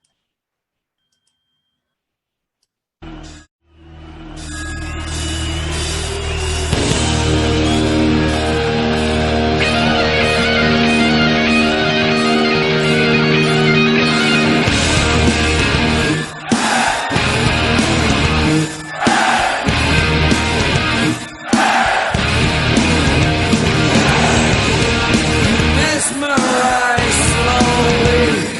Mesmerized slowly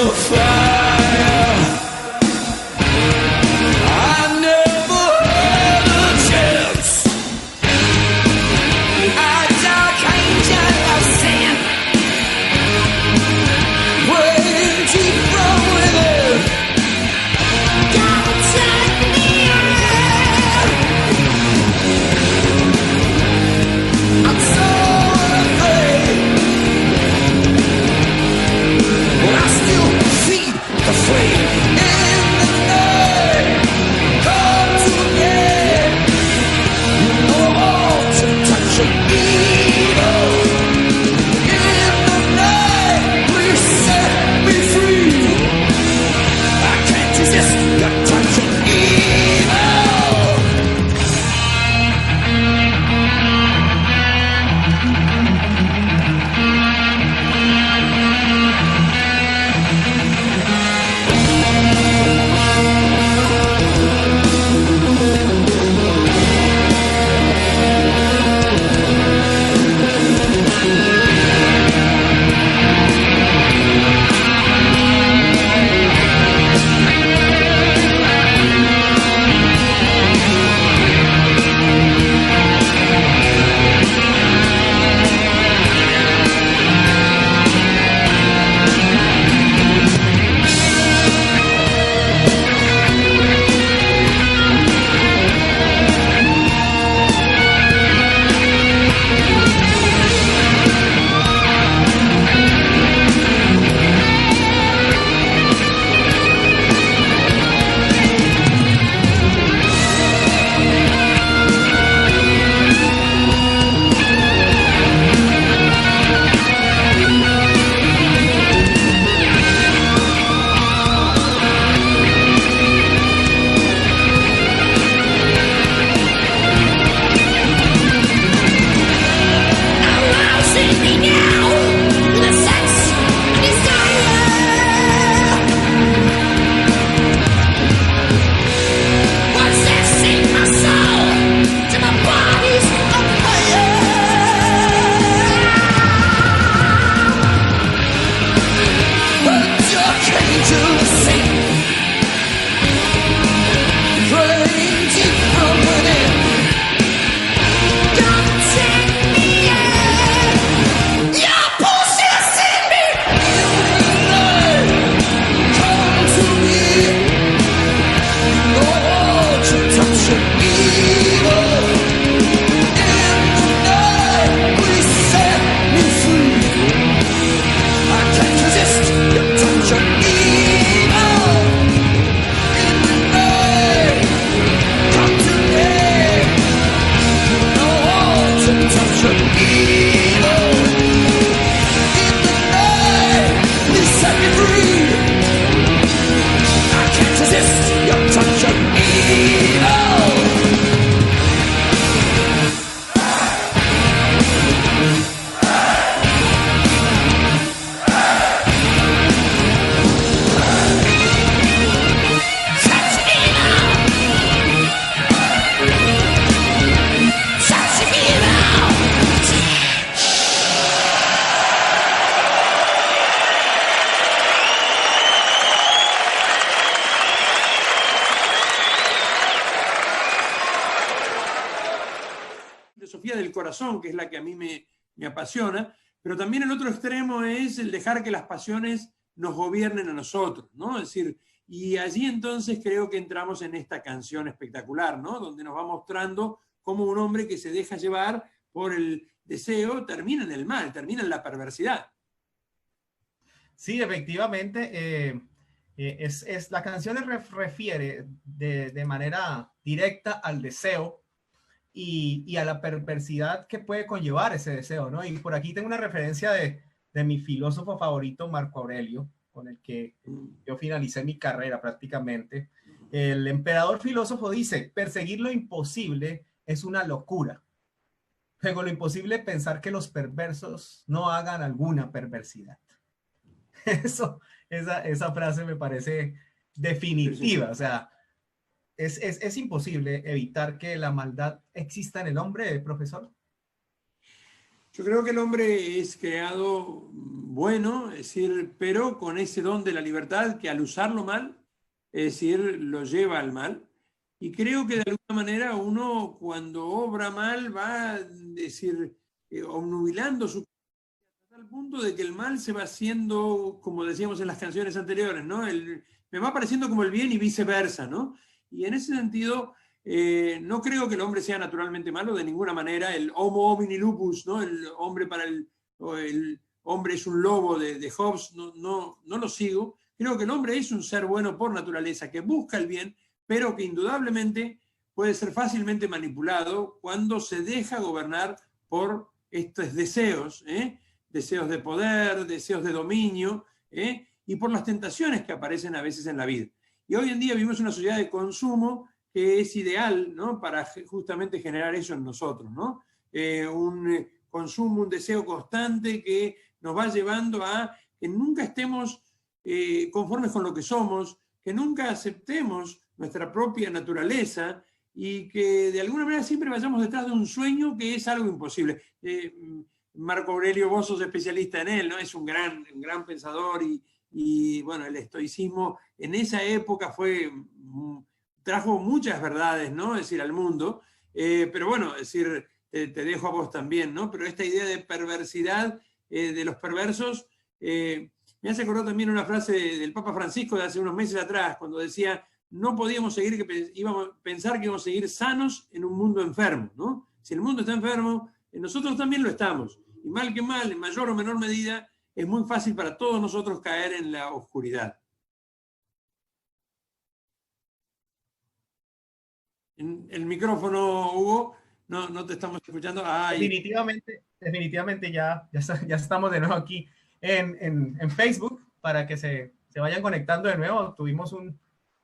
of fire. I never had a chance. A dark angel of sin, waiting from within. God take me in. I'm so afraid, but I still feed the flame in the night. Come to me, you know all to touch of evil. In the night, please set me free. I can't resist your touch of evil. filosofía del corazón, que es la que a mí me apasiona, pero también el otro extremo es el dejar que las pasiones nos gobiernen a nosotros, ¿no? Es decir, y allí entonces creo que entramos en esta canción espectacular, ¿no? Donde nos va mostrando cómo un hombre que se deja llevar por el deseo termina en el mal, termina en la perversidad. Sí, efectivamente, la canción refiere de manera directa al deseo y a la perversidad que puede conllevar ese deseo, ¿no? Y por aquí tengo una referencia de mi filósofo favorito, Marco Aurelio, con el que yo finalicé mi carrera prácticamente. El emperador filósofo dice: perseguir lo imposible es una locura. Luego, lo imposible es pensar que los perversos no hagan alguna perversidad. Esa frase me parece definitiva. O sea, es imposible evitar que la maldad exista en el hombre, profesor. Yo creo que el hombre es creado bueno, es decir, pero con ese don de la libertad que al usarlo mal, es decir, lo lleva al mal. Y creo que de alguna manera uno cuando obra mal va, es decir, obnubilando su al punto de que el mal se va haciendo, como decíamos en las canciones anteriores, ¿no? Me va pareciendo como el bien y viceversa, ¿no? Y en ese sentido, no creo que el hombre sea naturalmente malo de ninguna manera. El homo homini lupus, ¿no? El hombre o el hombre es un lobo de Hobbes, no lo sigo. Creo que el hombre es un ser bueno por naturaleza, que busca el bien, pero que indudablemente puede ser fácilmente manipulado cuando se deja gobernar por estos deseos, deseos de poder, deseos de dominio, y por las tentaciones que aparecen a veces en la vida. Y hoy en día vivimos una sociedad de consumo que es ideal, ¿no? Para justamente generar eso en nosotros, ¿no? Un consumo, un deseo constante que nos va llevando a que nunca estemos conformes con lo que somos, que nunca aceptemos nuestra propia naturaleza y que de alguna manera siempre vayamos detrás de un sueño que es algo imposible. Marco Aurelio, vos sos especialista en él, ¿no? Es un gran pensador y bueno, el estoicismo en esa época trajo muchas verdades, ¿no? Es decir, al mundo, pero bueno, es decir, te dejo a vos también, ¿no? Pero esta idea de perversidad de los perversos, me hace acordar también una frase del Papa Francisco de hace unos meses atrás, cuando decía, no podíamos pensar que íbamos a seguir sanos en un mundo enfermo, ¿no? Si el mundo está enfermo, nosotros también lo estamos. Y mal que mal, en mayor o menor medida, es muy fácil para todos nosotros caer en la oscuridad. En el micrófono, Hugo, no te estamos escuchando. Definitivamente ya estamos de nuevo aquí en Facebook para que se vayan conectando de nuevo. Tuvimos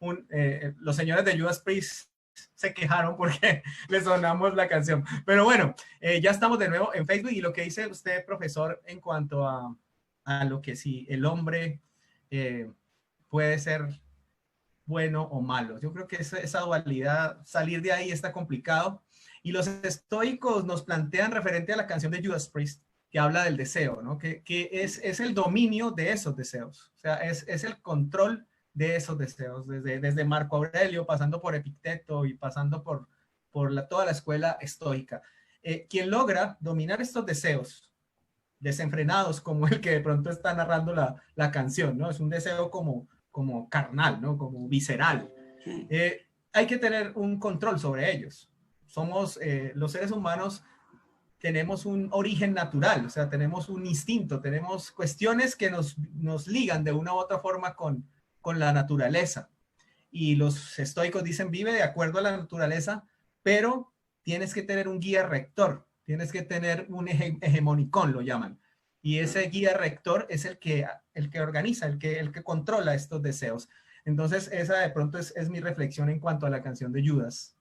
los señores de Judas Priest se quejaron porque les sonamos la canción. Pero bueno, ya estamos de nuevo en Facebook y lo que dice usted, profesor, en cuanto a lo que si el hombre puede ser bueno o malo. Yo creo que esa dualidad, salir de ahí está complicado. Y los estoicos nos plantean referente a la canción de Judas Priest, que habla del deseo, ¿no? Que es el dominio de esos deseos. O sea, es el control de esos deseos, desde Marco Aurelio, pasando por Epicteto y pasando por toda la escuela estoica. Quien logra dominar estos deseos desenfrenados, como el que de pronto está narrando la canción, ¿no? Es un deseo como carnal, ¿no? Como visceral. Hay que tener un control sobre ellos. Los seres humanos tenemos un origen natural, o sea, tenemos un instinto, tenemos cuestiones que nos ligan de una u otra forma con la naturaleza. Y los estoicos dicen, vive de acuerdo a la naturaleza, pero tienes que tener un guía rector, tienes que tener un hegemonicón, lo llaman. Y ese guía rector es el que organiza, el que controla estos deseos. Entonces, esa de pronto es mi reflexión en cuanto a la canción de Judas.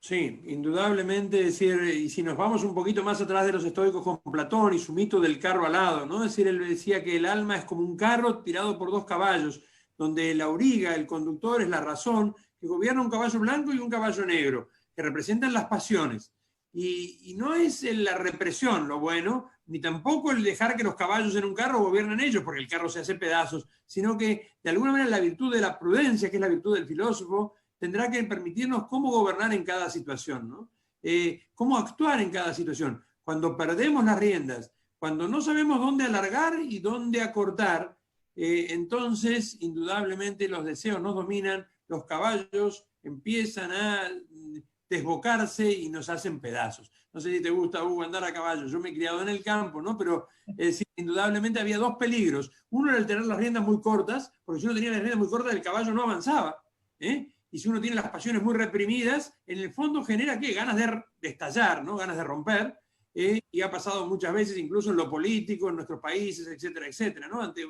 Sí, indudablemente, es decir, y si nos vamos un poquito más atrás de los estoicos con Platón y su mito del carro alado, ¿no? Es decir, él decía que el alma es como un carro tirado por dos caballos, donde el auriga, el conductor, es la razón, que gobierna un caballo blanco y un caballo negro, que representan las pasiones. Y no es la represión lo bueno, ni tampoco el dejar que los caballos en un carro gobiernen ellos, porque el carro se hace pedazos, sino que de alguna manera la virtud de la prudencia, que es la virtud del filósofo, tendrá que permitirnos cómo gobernar en cada situación, ¿no? Cómo actuar en cada situación. Cuando perdemos las riendas, cuando no sabemos dónde alargar y dónde acortar, entonces indudablemente los deseos nos dominan, los caballos empiezan a desbocarse y nos hacen pedazos. No sé si te gusta, Hugo, andar a caballo. Yo me he criado en el campo, ¿no? Pero indudablemente había dos peligros. Uno era el tener las riendas muy cortas, porque si uno tenía las riendas muy cortas, el caballo no avanzaba, Y si uno tiene las pasiones muy reprimidas, en el fondo genera, ¿qué? Ganas de estallar, ¿no? Ganas de romper. Y ha pasado muchas veces, incluso en lo político, en nuestros países, etcétera, etcétera, ¿no? Ante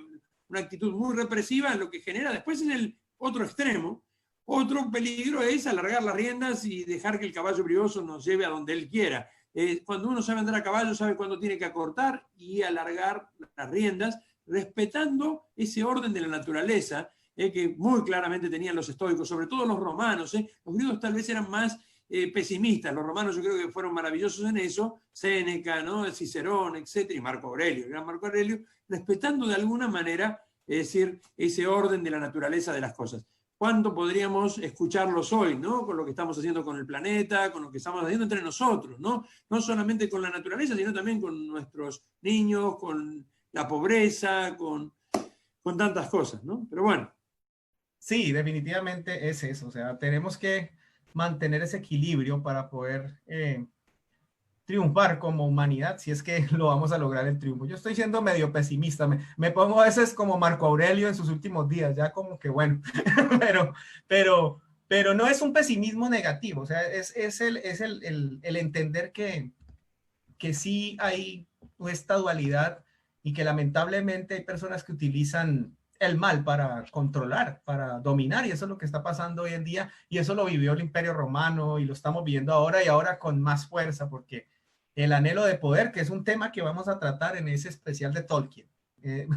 una actitud muy represiva, lo que genera después en el otro extremo. Otro peligro es alargar las riendas y dejar que el caballo brioso nos lleve a donde él quiera. Cuando uno sabe andar a caballo, sabe cuándo tiene que acortar y alargar las riendas, respetando ese orden de la naturaleza, que muy claramente tenían los estoicos, sobre todo los romanos. Los griegos tal vez eran más pesimistas. Los romanos yo creo que fueron maravillosos en eso, Séneca, ¿no? Cicerón, etcétera, y Marco Aurelio, el gran Marco Aurelio, respetando de alguna manera, es decir, ese orden de la naturaleza de las cosas. ¿Cuánto podríamos escucharlos hoy, ¿no? Con lo que estamos haciendo con el planeta, con lo que estamos haciendo entre nosotros, ¿no? No solamente con la naturaleza, sino también con nuestros niños, con la pobreza, con tantas cosas, ¿no? Pero bueno. Sí, definitivamente es eso. O sea, tenemos que mantener ese equilibrio para poder triunfar como humanidad, si es que lo vamos a lograr el triunfo. Yo estoy siendo medio pesimista, me pongo a veces como Marco Aurelio en sus últimos días, ya como que bueno, pero no es un pesimismo negativo, o sea, es el entender que sí hay esta dualidad y que lamentablemente hay personas que utilizan el mal para controlar, para dominar, y eso es lo que está pasando hoy en día, y eso lo vivió el Imperio Romano y lo estamos viviendo ahora y ahora con más fuerza, porque el anhelo de poder, que es un tema que vamos a tratar en ese especial de Tolkien.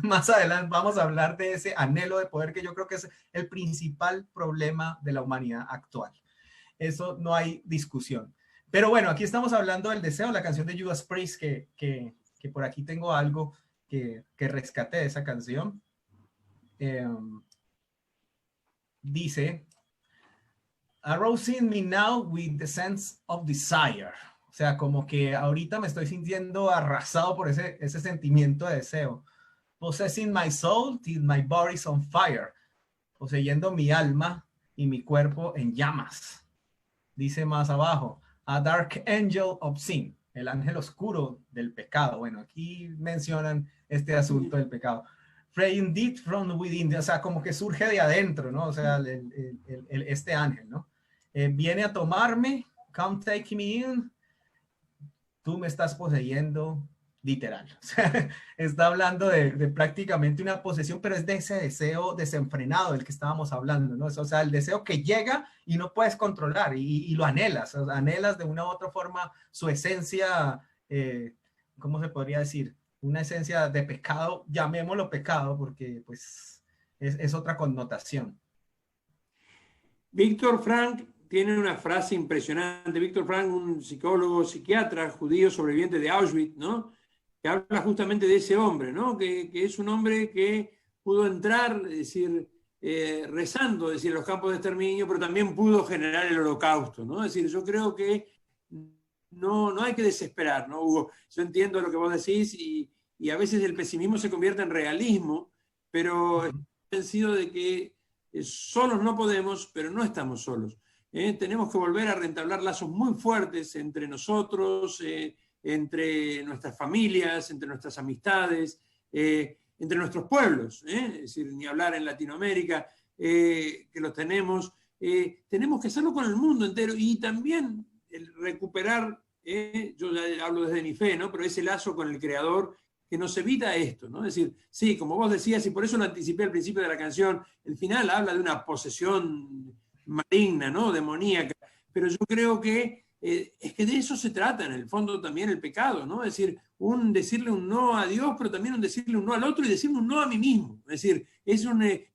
Más adelante vamos a hablar de ese anhelo de poder que yo creo que es el principal problema de la humanidad actual. Eso no hay discusión. Pero bueno, aquí estamos hablando del deseo, la canción de Judas Priest, que por aquí tengo algo que rescaté de esa canción. Dice, arousing me now with the sense of desire. O sea, como que ahorita me estoy sintiendo arrasado por ese sentimiento de deseo. Possessing my soul till my body's on fire. Poseyendo mi alma y mi cuerpo en llamas. Dice más abajo, a dark angel of sin. El ángel oscuro del pecado. Bueno, aquí mencionan este asunto del pecado. Pray indeed from within, o sea, como que surge de adentro, ¿no? O sea, este ángel, ¿no? Viene a tomarme, come take me in, tú me estás poseyendo, literal. O sea, está hablando de prácticamente una posesión, pero es de ese deseo desenfrenado del que estábamos hablando, ¿no? O sea, el deseo que llega y no puedes controlar y lo anhelas, o sea, anhelas de una u otra forma su esencia, ¿cómo se podría decir? Una esencia de pecado, llamémoslo pecado, porque pues es otra connotación. Víctor Frank tiene una frase impresionante. Víctor Frank, un psicólogo, psiquiatra judío sobreviviente de Auschwitz, ¿no? Que habla justamente de ese hombre, ¿no? Que es un hombre que pudo entrar, es decir, rezando, es decir, los campos de exterminio, pero también pudo generar el holocausto, ¿no? Es decir, yo creo que no hay que desesperar, ¿no, Hugo? Yo entiendo lo que vos decís y a veces el pesimismo se convierte en realismo, pero estoy convencido de que solos no podemos, pero no estamos solos. Tenemos que volver a reentablar lazos muy fuertes entre nosotros, entre nuestras familias, entre nuestras amistades, entre nuestros pueblos, es decir, ni hablar en Latinoamérica, que los tenemos. Tenemos que hacerlo con el mundo entero y también recuperar, yo ya hablo desde mi fe, ¿no? Pero ese lazo con el Creador que nos evita esto, ¿no? Es decir, sí, como vos decías, y por eso lo anticipé al principio de la canción, el final habla de una posesión maligna, ¿no? Demoníaca, pero yo creo que es que de eso se trata en el fondo también el pecado, ¿no? Es decir, decirle un no a Dios, pero también decirle un no al otro y decirle un no a mí mismo. Es decir, es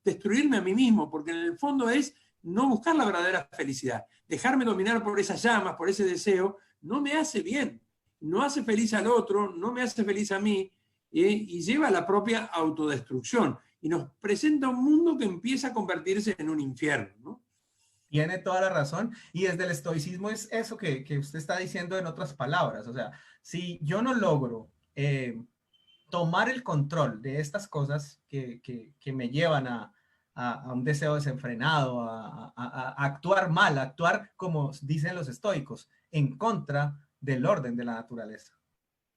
destruirme a mí mismo, porque en el fondo es no buscar la verdadera felicidad. Dejarme dominar por esas llamas, por ese deseo, no me hace bien. No hace feliz al otro, no me hace feliz a mí, y lleva a la propia autodestrucción. Y nos presenta un mundo que empieza a convertirse en un infierno, ¿no? Tiene toda la razón. Y desde el estoicismo es eso que usted está diciendo en otras palabras. O sea, si yo no logro tomar el control de estas cosas que me llevan a un deseo desenfrenado, a actuar mal, a actuar, como dicen los estoicos, en contra del orden de la naturaleza.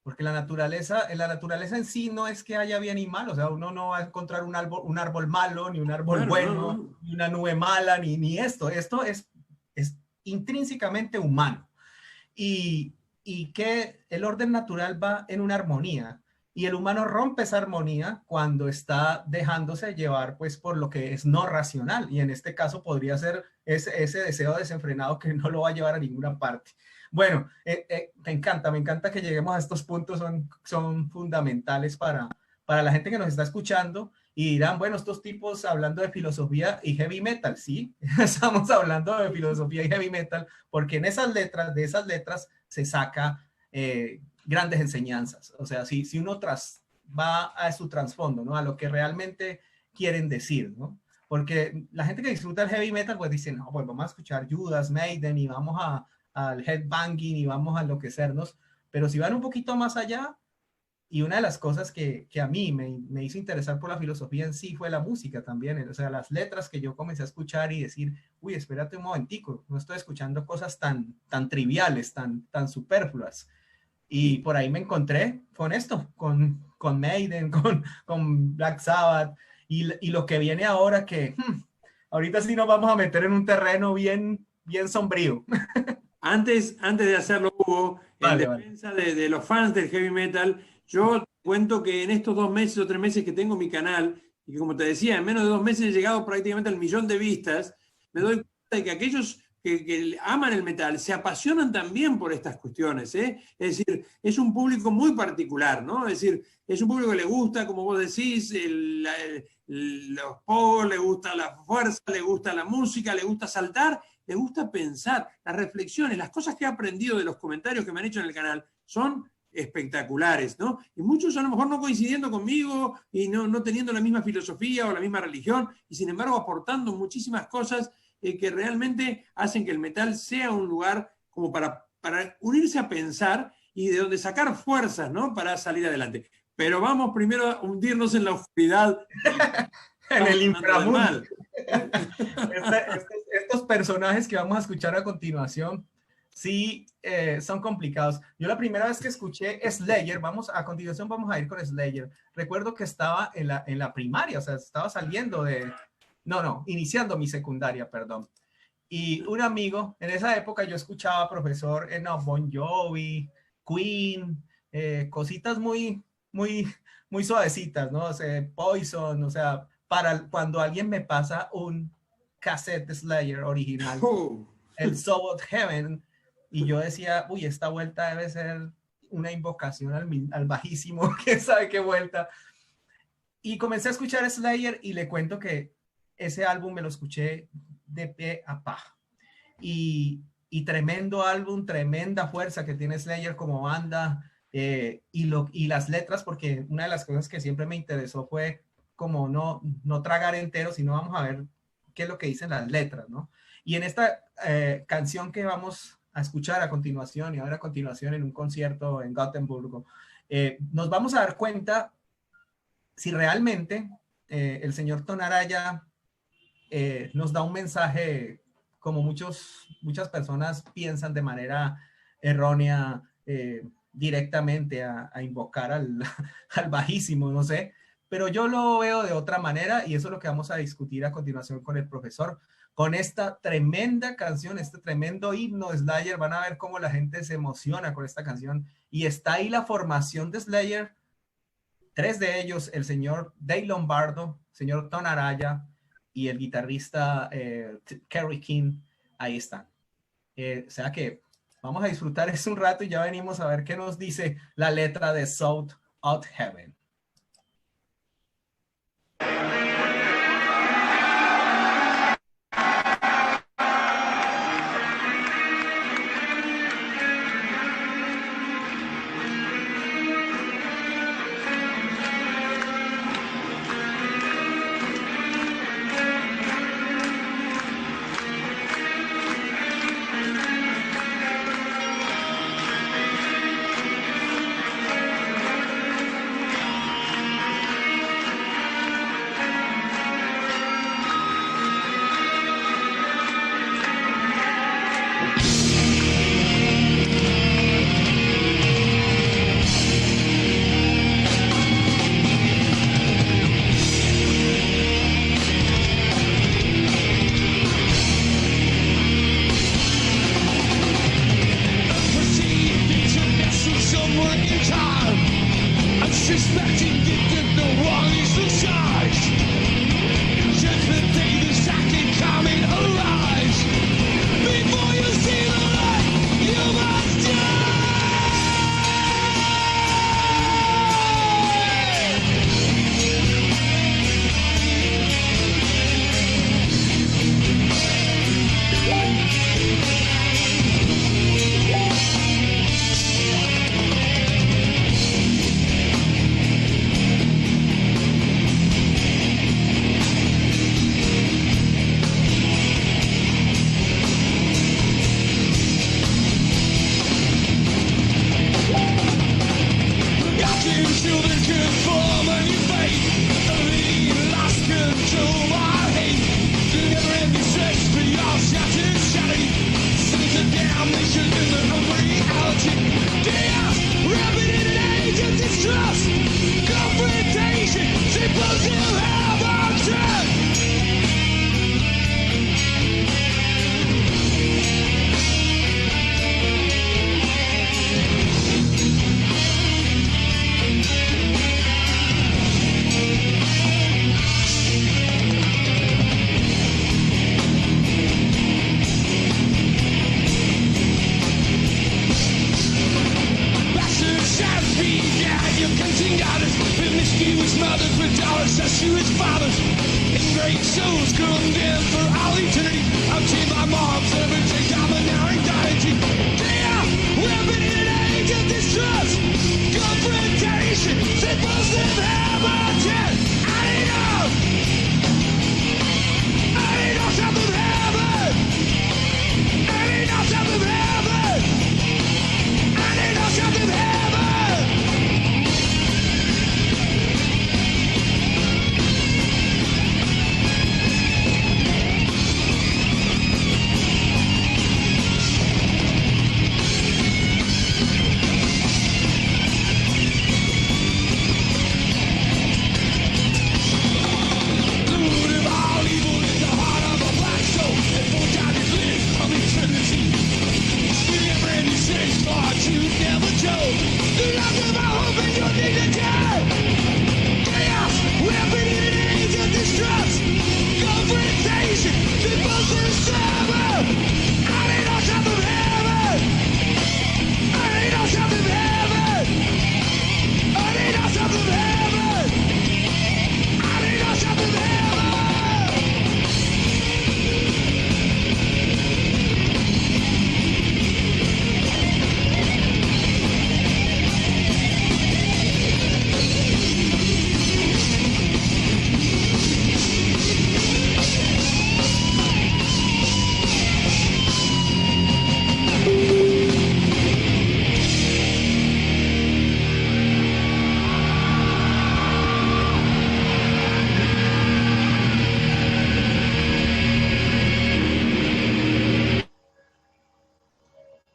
Porque la naturaleza en sí no es que haya bien y mal, o sea, uno no va a encontrar un árbol malo, ni un árbol bueno, ni una nube mala, ni esto. Esto es intrínsecamente humano. Y que el orden natural va en una armonía. Y el humano rompe esa armonía cuando está dejándose llevar pues por lo que es no racional. Y en este caso podría ser ese deseo desenfrenado que no lo va a llevar a ninguna parte. Bueno, me encanta que lleguemos a estos puntos, son fundamentales para la gente que nos está escuchando Y dirán, bueno, estos tipos hablando de filosofía y heavy metal, sí, estamos hablando de filosofía y heavy metal, porque en esas letras, de esas letras se saca grandes enseñanzas. O sea, si uno va a su trasfondo, ¿no? A lo que realmente quieren decir, ¿no? Porque la gente que disfruta el heavy metal, pues dice, no, pues vamos a escuchar Judas, Maiden y vamos al headbanging y vamos a enloquecernos. Pero si van un poquito más allá, y una de las cosas que a mí me hizo interesar por la filosofía en sí fue la música también, o sea, las letras que yo comencé a escuchar y decir, uy, espérate un momentico, no estoy escuchando cosas tan triviales, tan superfluas. Y por ahí me encontré con esto, con Maiden, con Black Sabbath, y lo que viene ahora que ahorita sí nos vamos a meter en un terreno bien sombrío. Antes de hacerlo, Hugo, en defensa de los fans del heavy metal, yo cuento que en estos 2 meses o 3 meses que tengo mi canal, y que como te decía, en menos de 2 meses he llegado prácticamente al 1.000.000 de vistas, me doy cuenta de que aquellos que aman el metal se apasionan también por estas cuestiones, ¿eh? Es decir, es un público muy particular, ¿no? Es decir, es un público que le gusta, como vos decís, los pogos, le gusta la fuerza, le gusta la música, le gusta saltar, le gusta pensar. Las reflexiones, las cosas que he aprendido de los comentarios que me han hecho en el canal son espectaculares, ¿no? Y muchos a lo mejor no coincidiendo conmigo y no teniendo la misma filosofía o la misma religión, y sin embargo aportando muchísimas cosas que realmente hacen que el metal sea un lugar como para unirse a pensar y de donde sacar fuerzas, ¿no? Para salir adelante. Pero vamos primero a hundirnos en la oscuridad. En el inframundo. Estos personajes que vamos a escuchar a continuación, sí, son complicados. Yo la primera vez que escuché Slayer, a continuación vamos a ir con Slayer. Recuerdo que estaba en la primaria, o sea, estaba saliendo iniciando mi secundaria, perdón. Y un amigo, en esa época yo escuchaba profesor Bon Jovi, Queen, cositas muy suavecitas, ¿no? O sea, Poison, o sea, para cuando alguien me pasa un cassette de Slayer original, el Soul of Heaven, y yo decía, uy, esta vuelta debe ser una invocación al bajísimo, quién sabe qué vuelta. Y comencé a escuchar Slayer y le cuento que ese álbum me lo escuché de pie a pa. Y tremendo álbum, tremenda fuerza que tiene Slayer como banda, y las letras, porque una de las cosas que siempre me interesó fue como no tragar entero, sino vamos a ver qué es lo que dicen las letras, ¿no? Y en esta canción que vamos a escuchar a continuación, y ahora a continuación en un concierto en Gotemburgo, nos vamos a dar cuenta si realmente el señor Tom Araya nos da un mensaje como muchas personas piensan de manera errónea, directamente a invocar al bajísimo, no sé, pero yo lo veo de otra manera, y eso es lo que vamos a discutir a continuación con el profesor, con esta tremenda canción, este tremendo himno de Slayer. Van a ver cómo la gente se emociona con esta canción, y está ahí la formación de Slayer, 3 de ellos, el señor Dave Lombardo, señor Tom Araya y el guitarrista Kerry King, ahí están. O sea que vamos a disfrutar eso un rato y ya venimos a ver qué nos dice la letra de Soul of Heaven. children conform and you fade. We lost control, I hate. The never-ending search for your shattered sanity. Since the damnation in the unreality. Dear, rapid in an age of distrust. Confrontation, supposed to have our turn. Your counting daughters, promiscuous mothers with dollars, sensuous fathers, and great souls condemned for all eternity. Up to my mom's everyday domineering deity. Dear, we're been in an age of distrust, confrontation, supposed to have a chance. I need no top of heaven. I need no top of heaven. I need no top of heaven.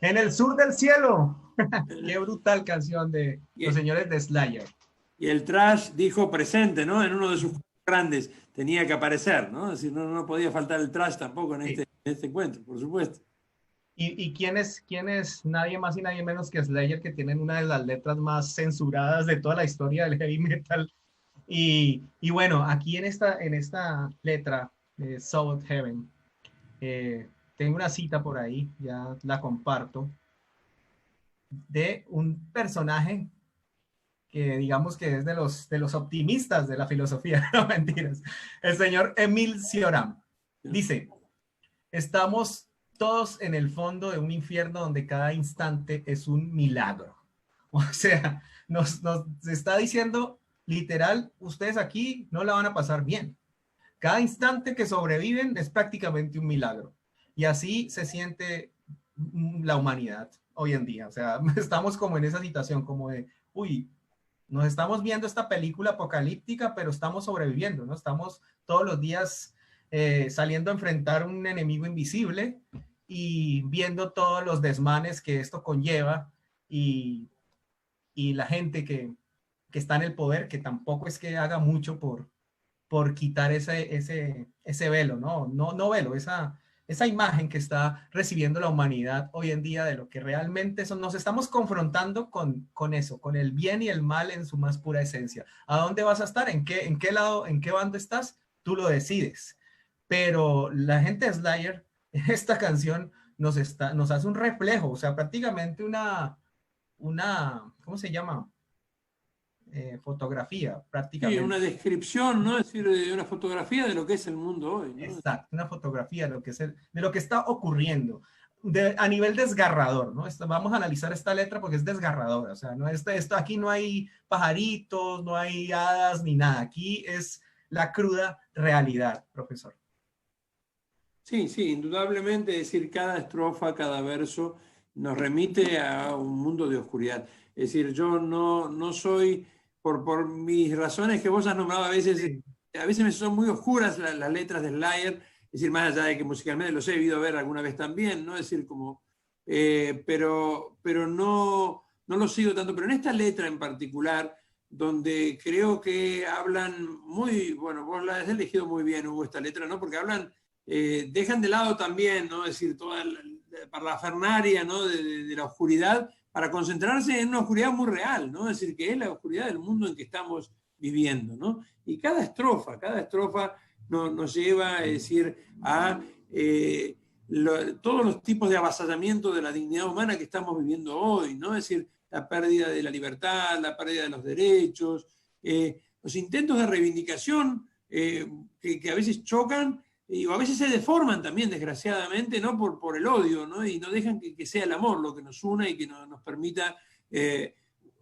En el sur del cielo. Qué brutal canción de los señores de Slayer. Y el trash dijo presente, ¿no? En uno de sus grandes tenía que aparecer, ¿no? Es decir, no podía faltar el trash tampoco en este encuentro, por supuesto. ¿Y quién es nadie más y nadie menos que Slayer, que tienen una de las letras más censuradas de toda la historia del heavy metal? Y bueno, aquí en esta letra, Soul of Heaven, tengo una cita por ahí, ya la comparto, de un personaje que digamos que es de los optimistas de la filosofía, no mentiras, el señor Émile Cioran. Dice, estamos todos en el fondo de un infierno donde cada instante es un milagro. O sea, nos está diciendo literal, ustedes aquí no la van a pasar bien. Cada instante que sobreviven es prácticamente un milagro. Y así se siente la humanidad hoy en día. O sea, estamos como en esa situación, como de, uy, nos estamos viendo esta película apocalíptica, pero estamos sobreviviendo, ¿no? Estamos todos los días saliendo a enfrentar un enemigo invisible y viendo todos los desmanes que esto conlleva y la gente que está en el poder, que tampoco es que haga mucho por quitar ese velo, no velo, esa imagen que está recibiendo la humanidad hoy en día de lo que realmente son. Nos estamos confrontando con eso, con el bien y el mal en su más pura esencia. ¿A dónde vas a estar? ¿En qué lado, en qué bando estás? Tú lo decides. Pero la gente de Slayer, esta canción nos hace un reflejo, o sea, prácticamente una ¿cómo se llama? Fotografía, prácticamente. Sí, una descripción, ¿no? Es decir, una fotografía de lo que es el mundo hoy, ¿no? Exacto, una fotografía de lo que está ocurriendo a nivel desgarrador, ¿no? Vamos a analizar esta letra porque es desgarradora, o sea, aquí no hay pajaritos, no hay hadas ni nada, aquí es la cruda realidad, profesor. Sí, indudablemente, es decir, cada estrofa, cada verso nos remite a un mundo de oscuridad. Es decir, yo no soy por mis razones que vos has nombrado a veces me son muy oscuras las letras de Slayer, es decir, más allá de que musicalmente los he debido ver alguna vez también, ¿no? Es decir, como, pero no lo sigo tanto. Pero en esta letra en particular, donde creo que hablan muy, bueno, vos la has elegido muy bien, Hugo, esta letra, ¿no? Porque hablan, dejan de lado también, ¿no? Es decir, toda la parafernalia, ¿no? de la oscuridad, para concentrarse en una oscuridad muy real, ¿no? Es decir, que es la oscuridad del mundo en que estamos viviendo, ¿no? Y cada estrofa nos lleva, es decir, a todos los tipos de avasallamiento de la dignidad humana que estamos viviendo hoy, ¿no? Es decir, la pérdida de la libertad, la pérdida de los derechos, los intentos de reivindicación que a veces chocan o a veces se deforman también, desgraciadamente, ¿no? por el odio, ¿no? Y no dejan que sea el amor lo que nos una y que nos permita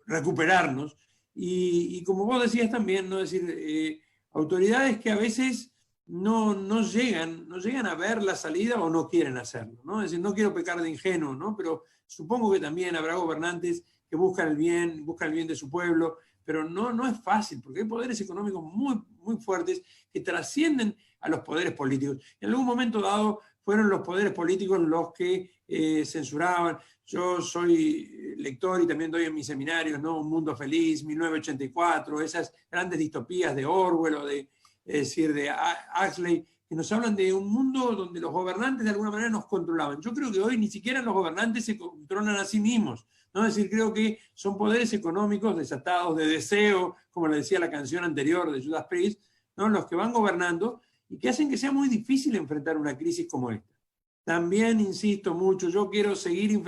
recuperarnos. Y como vos decías también, ¿no? Es decir, autoridades que a veces no llegan a ver la salida o no quieren hacerlo, ¿no? Es decir, no quiero pecar de ingenuo, ¿no? Pero supongo que también habrá gobernantes que buscan el bien de su pueblo, pero no es fácil, porque hay poderes económicos muy, muy fuertes que trascienden a los poderes políticos. En algún momento dado fueron los poderes políticos los que censuraban. Yo soy lector y también doy en mis seminarios, ¿no? Un Mundo Feliz, 1984, esas grandes distopías de Orwell o es decir, de Huxley, que nos hablan de un mundo donde los gobernantes de alguna manera nos controlaban. Yo creo que hoy ni siquiera los gobernantes se controlan a sí mismos, ¿no? Es decir, creo que son poderes económicos desatados de deseo, como le decía la canción anterior de Judas Priest, ¿no? Los que van gobernando y que hacen que sea muy difícil enfrentar una crisis como esta. También insisto mucho, yo quiero seguir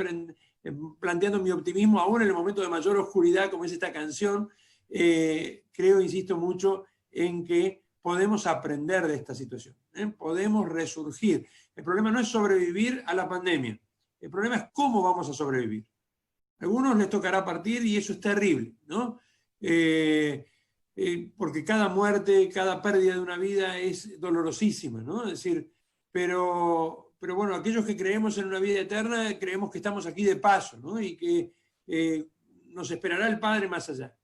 planteando mi optimismo aún en el momento de mayor oscuridad como es esta canción. Creo, insisto mucho, en que podemos aprender de esta situación, podemos resurgir. El problema no es sobrevivir a la pandemia, el problema es cómo vamos a sobrevivir. A algunos les tocará partir y eso es terrible, ¿no? Porque cada muerte, cada pérdida de una vida es dolorosísima, ¿no? Es decir, pero bueno, aquellos que creemos en una vida eterna, creemos que estamos aquí de paso, ¿no? Y que nos esperará el Padre más allá.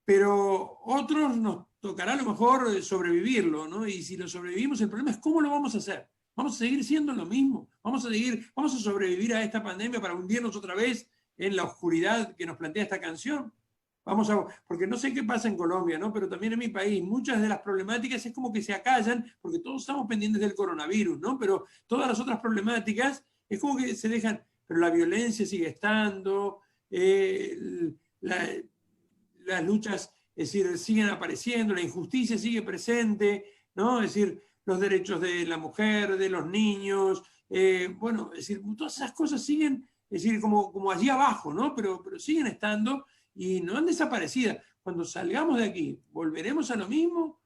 Pero otros nos tocará a lo mejor sobrevivirlo, ¿no? Y si lo sobrevivimos, el problema es cómo lo vamos a hacer. Vamos a seguir siendo lo mismo. Vamos a sobrevivir a esta pandemia para hundirnos otra vez en la oscuridad que nos plantea esta canción. Porque no sé qué pasa en Colombia, ¿no? Pero también en mi país, muchas de las problemáticas es como que se acallan porque todos estamos pendientes del coronavirus, ¿no? Pero todas las otras problemáticas es como que se dejan, pero la violencia sigue estando, las luchas, es decir, siguen apareciendo, la injusticia sigue presente, ¿no? Es decir, los derechos de la mujer, de los niños, bueno, es decir, todas esas cosas siguen, es decir, como allí abajo, ¿no? Pero siguen estando y no han desaparecido. Cuando salgamos de aquí, ¿volveremos a lo mismo?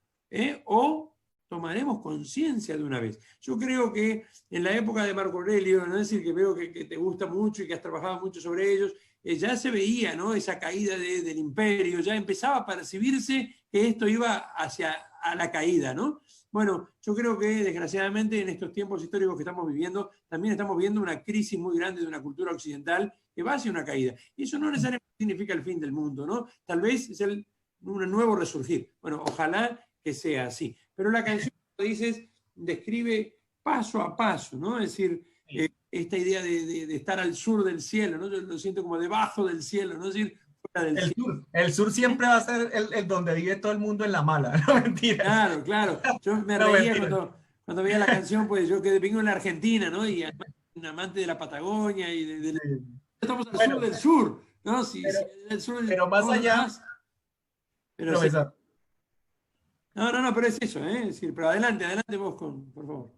¿O tomaremos conciencia de una vez? Yo creo que en la época de Marco Aurelio, ¿no? Es decir, que veo que te gusta mucho y que has trabajado mucho sobre ellos, ya se veía, ¿no? Esa caída del imperio, ya empezaba a percibirse que esto iba hacia la caída, ¿no? Bueno, yo creo que desgraciadamente en estos tiempos históricos que estamos viviendo, también estamos viendo una crisis muy grande de una cultura occidental que va hacia una caída. Y eso no necesariamente significa el fin del mundo, ¿no? Tal vez es un nuevo resurgir. Bueno, ojalá que sea así. Pero la canción, como dices, describe paso a paso, ¿no? Es decir, esta idea de estar al sur del cielo, ¿no? Yo lo siento como debajo del cielo, ¿no? Es decir, fuera del cielo. El sur siempre va a ser el donde vive todo el mundo en la mala, no mentira. Claro, claro. Yo me reía cuando veía la canción, pues yo que vengo en la Argentina, ¿no? Y además un amante de la Patagonia y estamos al sur del sur, ¿no? Sí, el sur pero más allá. Pero sí. No, pero es eso, ¿eh? Es decir, pero adelante vos, por favor.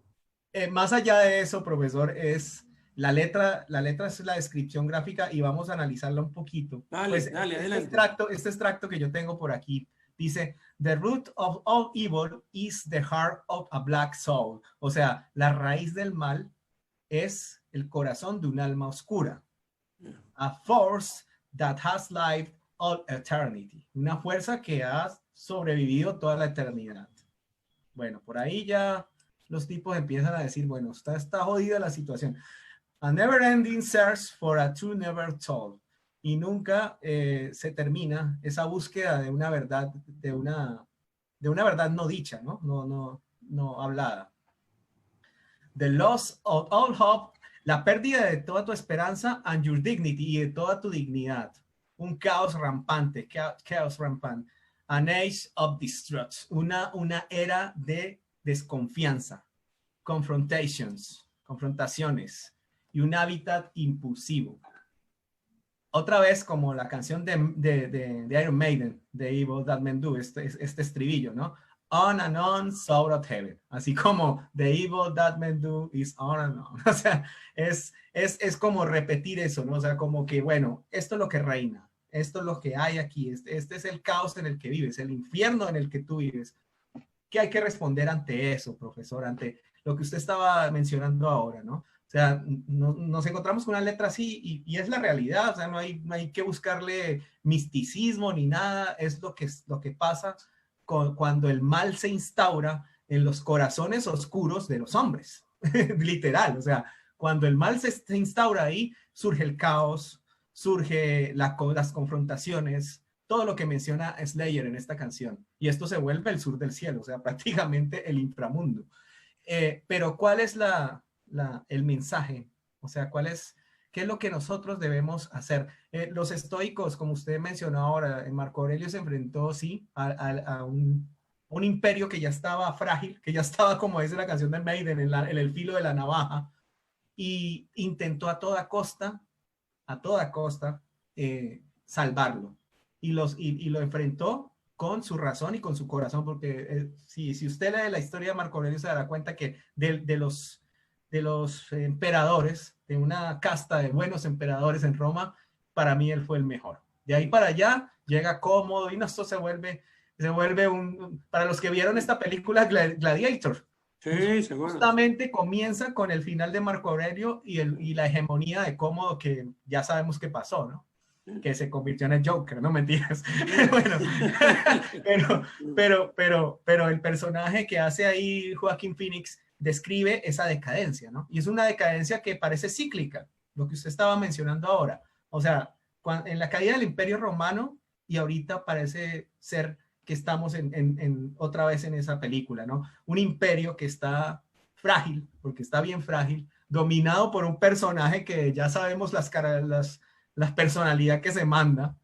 Más allá de eso, profesor, es la letra es la descripción gráfica y vamos a analizarla un poquito. Dale, adelante. Este extracto que yo tengo por aquí dice: The root of all evil is the heart of a black soul. O sea, la raíz del mal es el corazón de un alma oscura. A force that has lived all eternity. Una fuerza que ha sobrevivido toda la eternidad. Bueno, por ahí ya los tipos empiezan a decir, bueno, está jodida la situación. A never ending search for a truth never told. y nunca se termina esa búsqueda de una verdad, de una verdad no dicha, ¿no? No hablada. The loss of all hope, la pérdida de toda tu esperanza, and your dignity, y de toda tu dignidad. Un caos rampante, chaos rampant. An age of distrust, una era de desconfianza. Confrontaciones, y un hábitat impulsivo. Otra vez, como la canción de Iron Maiden, The Evil That Men Do, este estribillo, ¿no? On and on, soul of heaven. Así como The Evil That Men Do is on and on. O sea, es como repetir eso, ¿no? O sea, como que, bueno, esto es lo que reina, esto es lo que hay aquí, este es el caos en el que vives, el infierno en el que tú vives. ¿Qué hay que responder ante eso, profesor? Ante lo que usted estaba mencionando ahora, ¿no? O sea, nos encontramos con una letra así y es la realidad, o sea, no hay que buscarle misticismo ni nada, es lo que pasa cuando el mal se instaura en los corazones oscuros de los hombres, literal, o sea, cuando el mal se instaura ahí, surge el caos, surge las confrontaciones, todo lo que menciona Slayer en esta canción, y esto se vuelve el sur del cielo, o sea, prácticamente el inframundo. Pero ¿cuál es el mensaje? O sea, ¿qué es lo que nosotros debemos hacer? Los estoicos, como usted mencionó ahora, Marco Aurelio se enfrentó, sí, a un imperio que ya estaba frágil, que ya estaba, como dice la canción de Maiden, en el filo de la navaja, y intentó a toda costa, salvarlo. Y lo enfrentó con su razón y con su corazón, porque si usted lee la historia de Marco Aurelio se dará cuenta que de los emperadores, de una casta de buenos emperadores en Roma, para mí él fue el mejor. De ahí para allá llega Cómodo y esto se vuelve para los que vieron esta película Gladiator. Sí, seguro. Justamente comienza con el final de Marco Aurelio y la hegemonía de Cómodo, que ya sabemos qué pasó, ¿no? Que se convirtió en el Joker, no mentiras. Bueno, pero el personaje que hace ahí Joaquín Phoenix describe esa decadencia, ¿no? Y es una decadencia que parece cíclica, lo que usted estaba mencionando ahora. O sea, en la caída del Imperio Romano y ahorita parece ser que estamos otra vez en esa película, ¿no? Un imperio que está frágil, porque está bien frágil, dominado por un personaje que ya sabemos la personalidad que se manda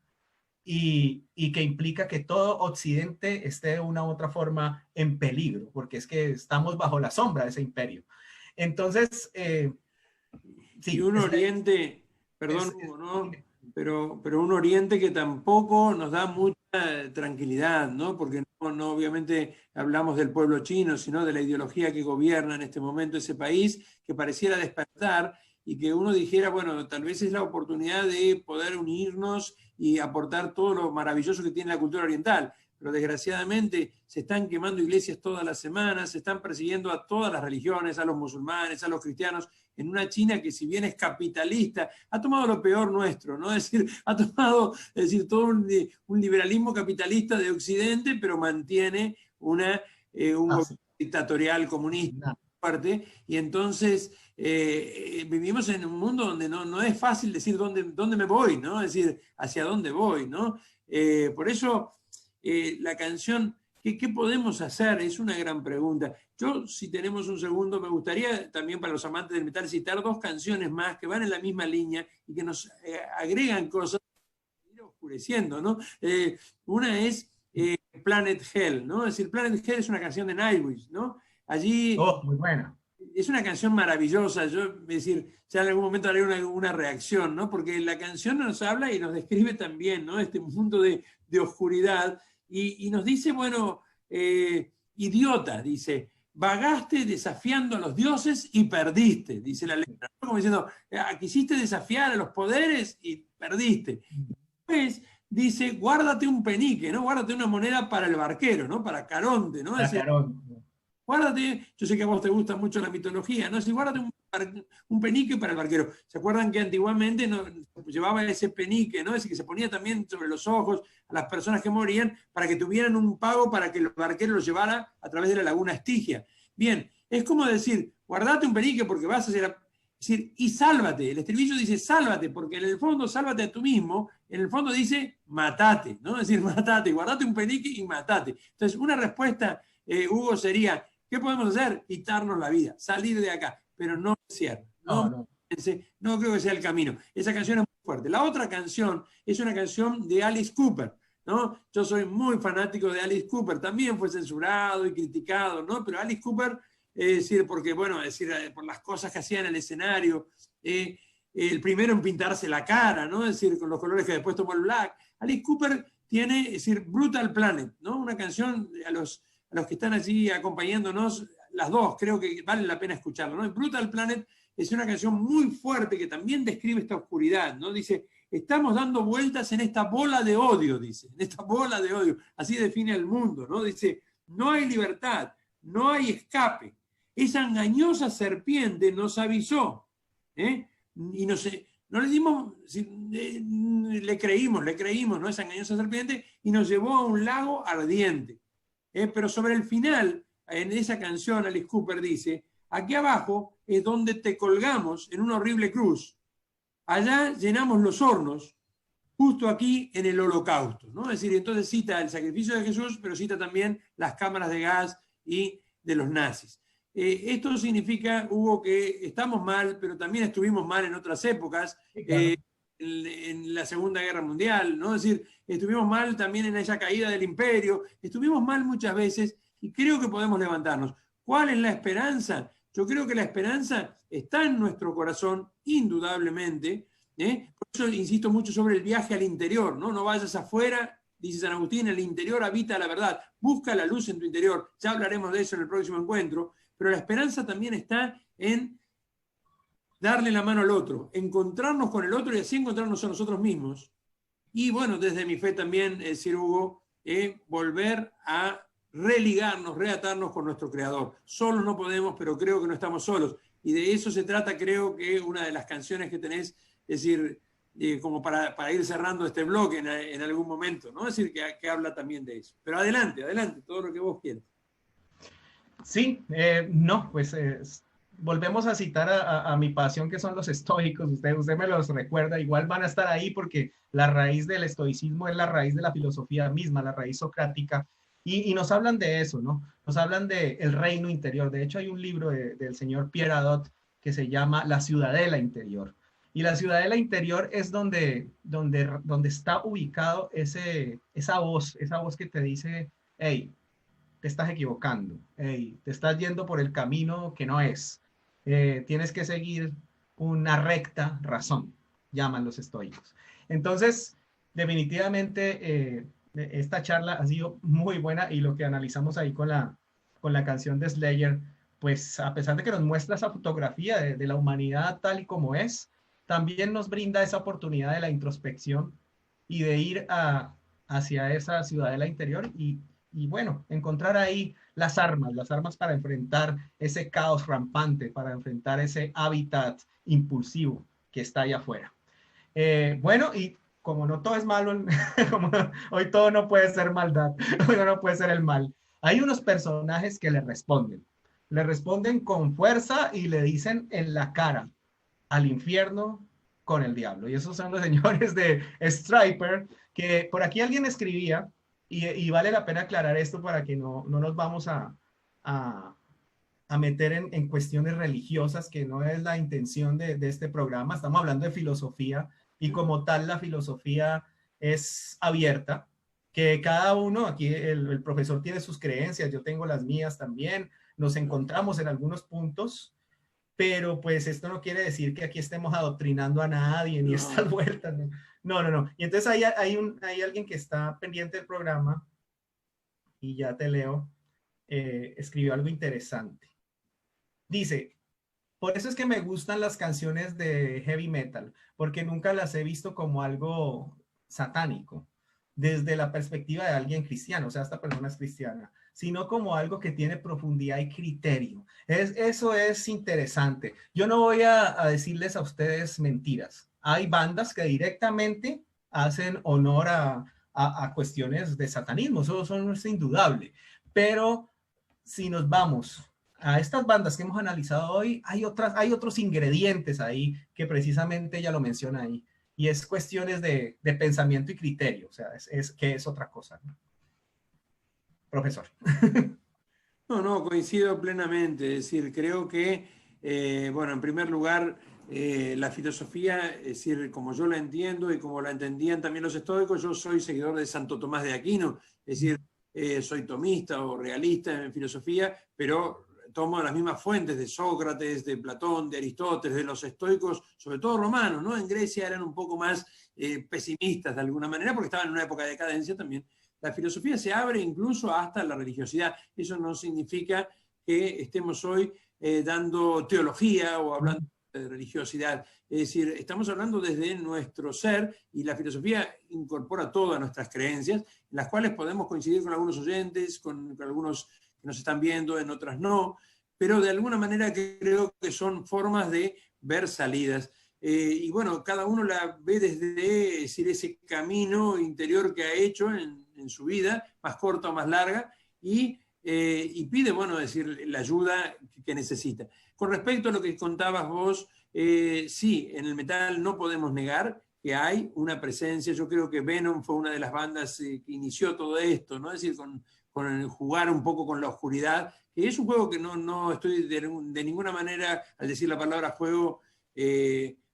y que implica que todo Occidente esté de una u otra forma en peligro, porque es que estamos bajo la sombra de ese imperio. Entonces, sí. Y un Oriente, perdón, ¿no? Pero un Oriente que tampoco nos da mucha tranquilidad, ¿no? Porque no obviamente hablamos del pueblo chino, sino de la ideología que gobierna en este momento ese país, que pareciera despertar y que uno dijera, bueno, tal vez es la oportunidad de poder unirnos y aportar todo lo maravilloso que tiene la cultura oriental. Pero desgraciadamente se están quemando iglesias todas las semanas, se están persiguiendo a todas las religiones, a los musulmanes, a los cristianos, en una China que, si bien es capitalista, ha tomado lo peor nuestro, ¿no? Es decir, ha tomado todo un liberalismo capitalista de Occidente, pero mantiene un gobierno dictatorial comunista fuerte, y entonces vivimos en un mundo donde no es fácil decir dónde me voy, ¿no? Es decir, hacia dónde voy, ¿no? Por eso la canción, ¿qué podemos hacer? Es una gran pregunta. Yo, si tenemos un segundo, me gustaría también, para los amantes del metal, citar dos canciones más que van en la misma línea y que nos agregan cosas que ir oscureciendo, ¿no? Una es Planet Hell, ¿no? Es decir, Planet Hell es una canción de Nightwish, ¿no? Allí muy buena. Es una canción maravillosa. Yo, es decir, ya en algún momento haré una reacción, ¿no? Porque la canción nos habla y nos describe también, ¿no? Este mundo de oscuridad, y nos dice, bueno, idiota, dice, vagaste desafiando a los dioses y perdiste, dice la letra, ¿no? Como diciendo, quisiste desafiar a los poderes y perdiste. Después dice, guárdate un penique, ¿no? Guárdate una moneda para el barquero, ¿no? Para Caronte, ¿no? Es decir, guárdate, yo sé que a vos te gusta mucho la mitología, ¿no? Si guárdate un penique para el barquero. ¿Se acuerdan que antiguamente llevaba ese penique, ¿no? Ese que se ponía también sobre los ojos a las personas que morían para que tuvieran un pago para que el barquero los llevara a través de la laguna Estigia? Bien, es como decir, guardate un penique porque vas a hacer... Es decir, y sálvate. El estribillo dice sálvate, porque en el fondo sálvate a tú mismo, en el fondo dice matate, ¿no? Es decir, matate, guardate un penique y matate. Entonces, una respuesta, Hugo, sería, ¿qué podemos hacer? Quitarnos la vida, salir de acá, pero no es cierto. No creo que sea el camino. Esa canción es muy fuerte. La otra canción es una canción de Alice Cooper, ¿no? Yo soy muy fanático de Alice Cooper, también fue censurado y criticado, ¿no? Pero Alice Cooper, es decir, porque, bueno, es decir, por las cosas que hacía en el escenario, el primero en pintarse la cara, ¿no? Es decir, con los colores que después tomó el black. Alice Cooper tiene, es decir, Brutal Planet, ¿no? Una canción a los que están allí acompañándonos, las dos, creo que vale la pena escucharla, ¿no? Brutal Planet es una canción muy fuerte que también describe esta oscuridad, ¿no? Dice, estamos dando vueltas en esta bola de odio, dice, en esta bola de odio. Así define el mundo, ¿no? Dice, no hay libertad, no hay escape. Esa engañosa serpiente nos avisó, y no le dimos, le creímos, ¿no? Esa engañosa serpiente, y nos llevó a un lago ardiente. Pero sobre el final, en esa canción, Alice Cooper dice, aquí abajo es donde te colgamos en una horrible cruz. Allá llenamos los hornos, justo aquí en el holocausto, ¿no? Es decir, entonces cita el sacrificio de Jesús, pero cita también las cámaras de gas y de los nazis. Esto significa, Hugo, que estamos mal, pero también estuvimos mal en otras épocas, sí, claro. En la Segunda Guerra Mundial, ¿no? Es decir, estuvimos mal también en esa caída del imperio, estuvimos mal muchas veces y creo que podemos levantarnos. ¿Cuál es la esperanza? Yo creo que la esperanza está en nuestro corazón, indudablemente. Por eso insisto mucho sobre el viaje al interior, ¿no? No vayas afuera, dice San Agustín, en el interior habita la verdad. Busca la luz en tu interior. Ya hablaremos de eso en el próximo encuentro. Pero la esperanza también está en darle la mano al otro, encontrarnos con el otro y así encontrarnos a nosotros mismos. Y bueno, desde mi fe también, Sir Hugo, volver a religarnos, reatarnos con nuestro Creador. Solos no podemos, pero creo que no estamos solos. Y de eso se trata, creo que una de las canciones que tenés, es decir, como para ir cerrando este bloque en algún momento, ¿no? Es decir, que habla también de eso. Pero adelante, todo lo que vos quieras. Sí, no, pues volvemos a citar a mi pasión, que son los estoicos. Usted me los recuerda, igual van a estar ahí porque la raíz del estoicismo es la raíz de la filosofía misma, la raíz socrática, y nos hablan de eso, ¿no? Nos hablan del reino interior. De hecho, hay un libro del señor Pierre Hadot que se llama La Ciudadela Interior. Y la ciudadela interior es donde está ubicado esa voz que te dice, hey, te estás equivocando, hey, te estás yendo por el camino que no es, tienes que seguir una recta razón, llaman los estoicos. Entonces, definitivamente, esta charla ha sido muy buena y lo que analizamos ahí con la canción de Slayer, pues a pesar de que nos muestra esa fotografía de la humanidad tal y como es, también nos brinda esa oportunidad de la introspección y de ir hacia esa ciudadela interior y bueno, encontrar ahí las armas para enfrentar ese caos rampante, para enfrentar ese hábitat impulsivo que está allá afuera. Bueno, y como no todo es malo, como hoy todo no puede ser maldad, hoy no puede ser el mal, hay unos personajes que le responden con fuerza y le dicen en la cara, al infierno con el diablo. Y esos son los señores de Stryper, que por aquí alguien escribía, y vale la pena aclarar esto para que no nos vamos a meter en cuestiones religiosas, que no es la intención de este programa. Estamos hablando de filosofía, y como tal la filosofía es abierta, que cada uno, aquí el profesor tiene sus creencias, yo tengo las mías también, nos encontramos en algunos puntos, pero pues esto no quiere decir que aquí estemos adoctrinando a nadie, ni estas vueltas, ¿no? No. Y entonces hay alguien que está pendiente del programa, y ya te leo, escribió algo interesante. Dice, por eso es que me gustan las canciones de heavy metal, porque nunca las he visto como algo satánico, desde la perspectiva de alguien cristiano, o sea, esta persona es cristiana, sino como algo que tiene profundidad y criterio. Eso es interesante. Yo no voy a decirles a ustedes mentiras. Hay bandas que directamente hacen honor a cuestiones de satanismo, eso es indudable. Pero si nos vamos a estas bandas que hemos analizado hoy, hay otros ingredientes ahí que precisamente ella lo menciona ahí, y es cuestiones de pensamiento y criterio, o sea, que es otra cosa, ¿no? Profesor. No, coincido plenamente. Es decir, creo que, bueno, en primer lugar, la filosofía, es decir, como yo la entiendo y como la entendían también los estoicos, yo soy seguidor de Santo Tomás de Aquino, es decir, soy tomista o realista en filosofía, pero tomo las mismas fuentes de Sócrates, de Platón, de Aristóteles, de los estoicos, sobre todo romanos, ¿no? En Grecia eran un poco más pesimistas de alguna manera, porque estaban en una época de decadencia también. La filosofía se abre incluso hasta la religiosidad. Eso no significa que estemos hoy dando teología o hablando de religiosidad. Es decir, estamos hablando desde nuestro ser, y la filosofía incorpora todas nuestras creencias, en las cuales podemos coincidir con algunos oyentes, con algunos que nos están viendo, en otras no, pero de alguna manera creo que son formas de ver salidas. Y bueno, cada uno la ve desde, es decir, ese camino interior que ha hecho en su vida, más corta o más larga, y pide, bueno, decir, la ayuda que necesita. Con respecto a lo que contabas vos, sí, en el metal no podemos negar que hay una presencia. Yo creo que Venom fue una de las bandas que inició todo esto, ¿no? Es decir, con el jugar un poco con la oscuridad, que es un juego que no estoy de ninguna manera, al decir la palabra juego,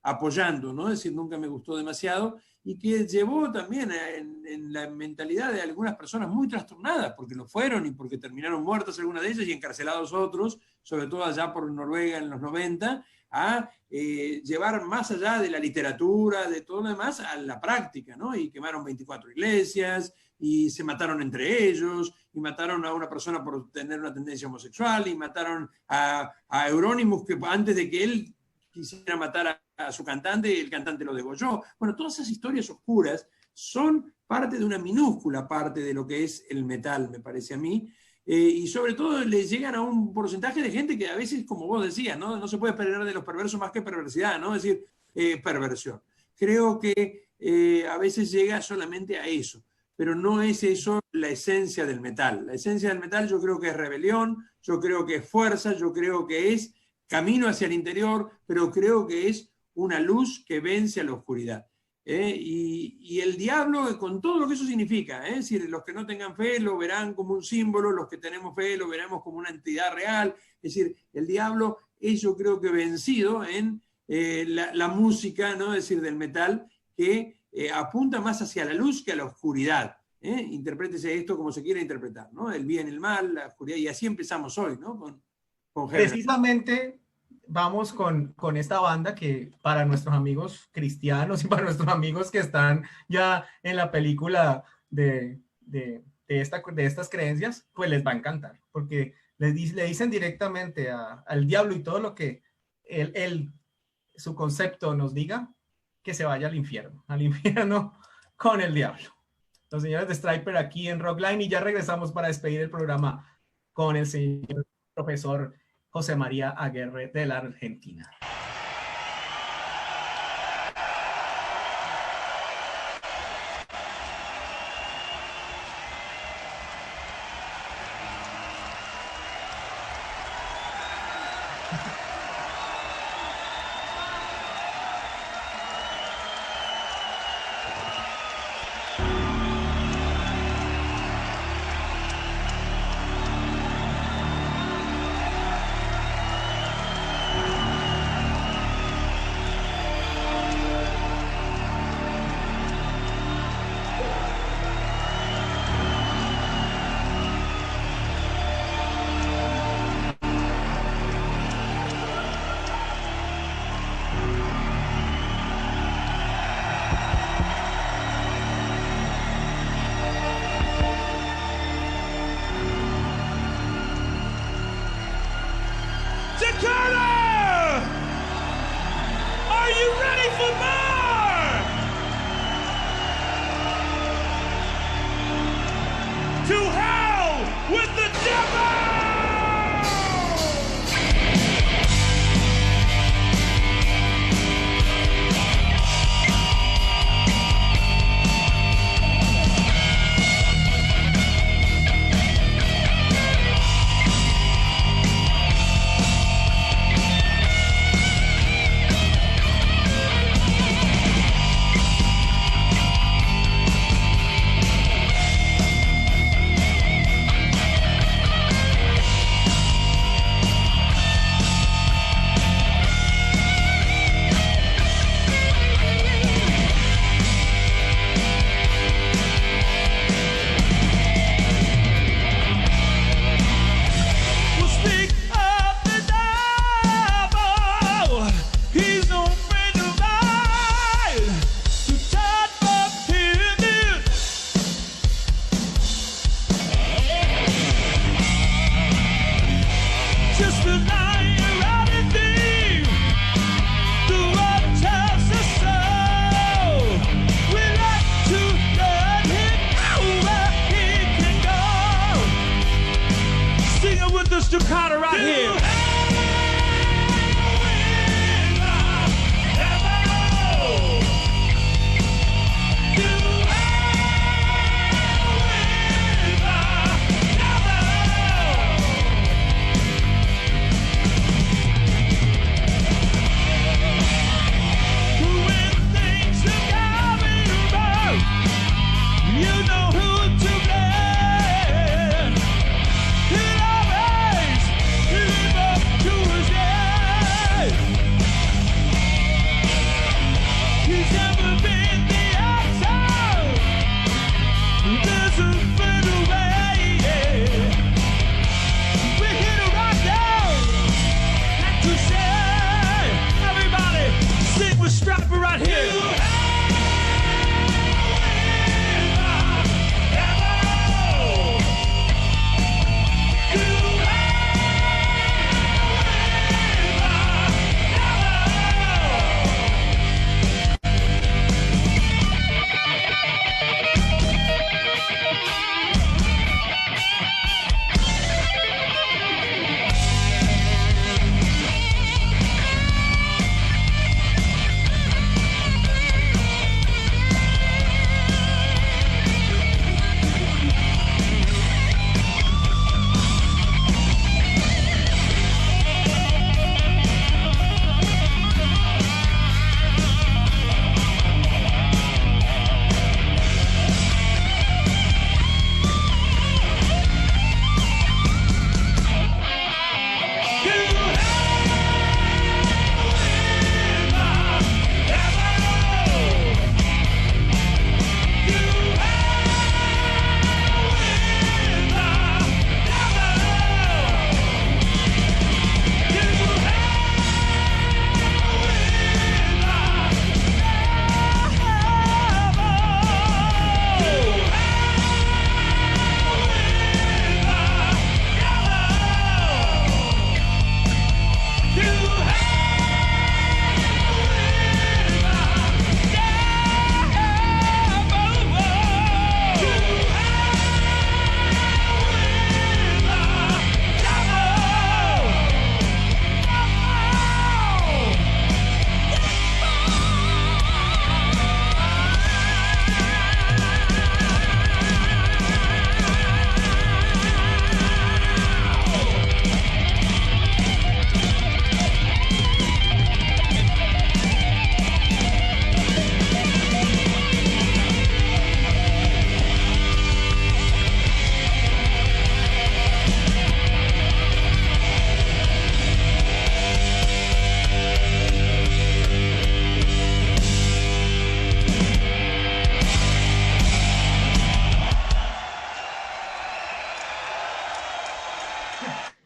apoyando, ¿no? Es decir, nunca me gustó demasiado, y que llevó también en la mentalidad de algunas personas muy trastornadas, porque lo fueron y porque terminaron muertos algunas de ellas y encarcelados otros, sobre todo allá por Noruega en los 90, a llevar más allá de la literatura, de todo lo demás, a la práctica, ¿no? Y quemaron 24 iglesias, y se mataron entre ellos, y mataron a una persona por tener una tendencia homosexual, y mataron a Euronymous, que antes de que él quisiera matar a su cantante, el cantante lo degolló. Bueno, todas esas historias oscuras son parte de una minúscula parte de lo que es el metal, me parece a mí, y sobre todo le llegan a un porcentaje de gente que a veces, como vos decías, no se puede esperar de los perversos más que perversidad, ¿no? Es decir, perversión. Creo que a veces llega solamente a eso, pero no es eso la esencia del metal. La esencia del metal yo creo que es rebelión, yo creo que es fuerza, yo creo que es camino hacia el interior, pero creo que es una luz que vence a la oscuridad. Y el diablo, con todo lo que eso significa, es decir, los que no tengan fe lo verán como un símbolo, los que tenemos fe lo veremos como una entidad real. Es decir, el diablo es, yo creo que vencido en la música, ¿no? Es decir, del metal, que apunta más hacia la luz que a la oscuridad. Interprétese esto como se quiera interpretar, ¿no? El bien, el mal, la oscuridad, y así empezamos hoy, ¿no? Con Precisamente vamos con esta banda que para nuestros amigos cristianos y para nuestros amigos que están ya en la película de estas creencias, pues les va a encantar, porque le dicen directamente al diablo y todo lo que su concepto nos diga, que se vaya al infierno con el diablo. Los señores de Striper aquí en Rockline, y ya regresamos para despedir el programa con el señor profesor José María Aguerre de la Argentina. Buster Carter right here.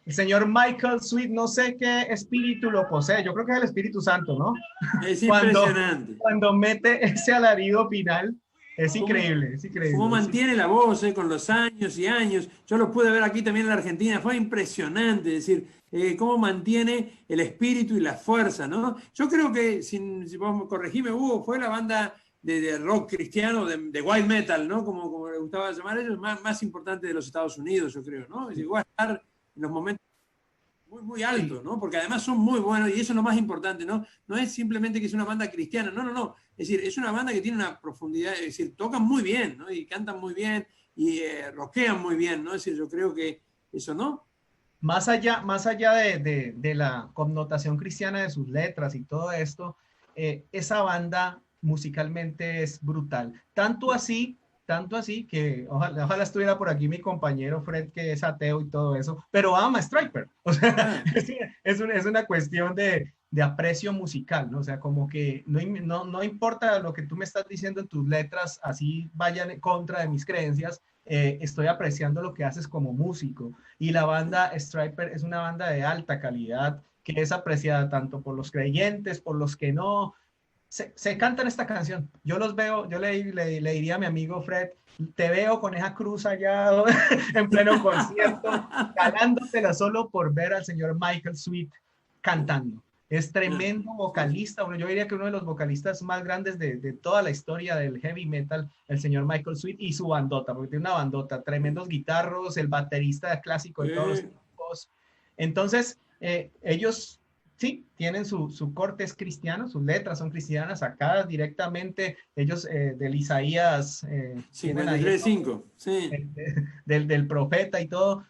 El señor Michael Sweet, no sé qué espíritu lo posee, yo creo que es el Espíritu Santo, ¿no? Es Cuando- impresionante. Cuando mete ese alarido final, es increíble, es increíble. Cómo mantiene la voz con los años y años. Yo lo pude ver aquí también en la Argentina. Fue impresionante, es decir, cómo mantiene el espíritu y la fuerza, ¿no? Yo creo que, si vos corregime, Hugo, fue la banda de rock cristiano, de white metal, ¿no? Como le gustaba llamar a ellos, más importante de los Estados Unidos, yo creo, ¿no? Llegó a estar en los momentos muy, muy altos, ¿no? Porque además son muy buenos y eso es lo más importante, ¿no? No es simplemente que es una banda cristiana, no, no, no. Es decir, es una banda que tiene una profundidad, es decir, tocan muy bien, ¿no? Y cantan muy bien y rockean muy bien, ¿no? Es decir, yo creo que eso, ¿no? Más allá de la connotación cristiana de sus letras y todo esto, esa banda musicalmente es brutal. Tanto así que ojalá estuviera por aquí mi compañero Fred, que es ateo y todo eso, pero ama Striper. O sea, es una cuestión de aprecio musical, ¿no? O sea, como que no importa lo que tú me estás diciendo en tus letras, así vayan en contra de mis creencias, estoy apreciando lo que haces como músico. Y la banda Striper es una banda de alta calidad que es apreciada tanto por los creyentes, por los que no. Se cantan esta canción. Yo los veo, yo le diría a mi amigo Fred, te veo con esa cruz allá en pleno concierto, galándosela solo por ver al señor Michael Sweet cantando. Es tremendo vocalista, yo diría que uno de los vocalistas más grandes de toda la historia del heavy metal, el señor Michael Sweet y su bandota, porque tiene una bandota, tremendos guitarros, el baterista clásico de todos los tiempos. Entonces, ellos sí tienen su corte es cristiano, sus letras son cristianas, sacadas directamente, ellos del Isaías, tienen ahí el nombre 53:5, sí. del profeta y todo.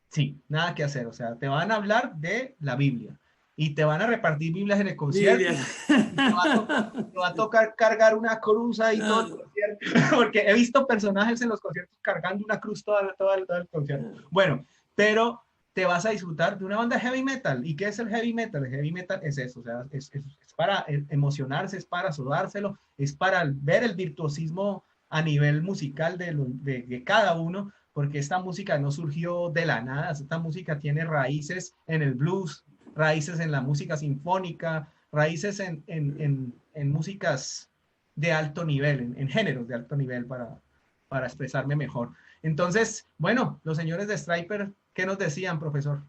Sí, nada que hacer. O sea, te van a hablar de la Biblia y te van a repartir Biblias en el concierto. Biblia. Te va a tocar cargar una cruz ahí todo el concierto, porque he visto personajes en los conciertos cargando una cruz todo el concierto. Bueno, pero te vas a disfrutar de una banda heavy metal. ¿Y qué es el heavy metal? El heavy metal es eso, o sea, es para emocionarse, es para sudárselo, es para ver el virtuosismo a nivel musical de cada uno, porque esta música no surgió de la nada, esta música tiene raíces en el blues, raíces en la música sinfónica, raíces en músicas de alto nivel, en géneros de alto nivel para expresarme mejor. Entonces, bueno, los señores de Stryper, ¿qué nos decían, profesor?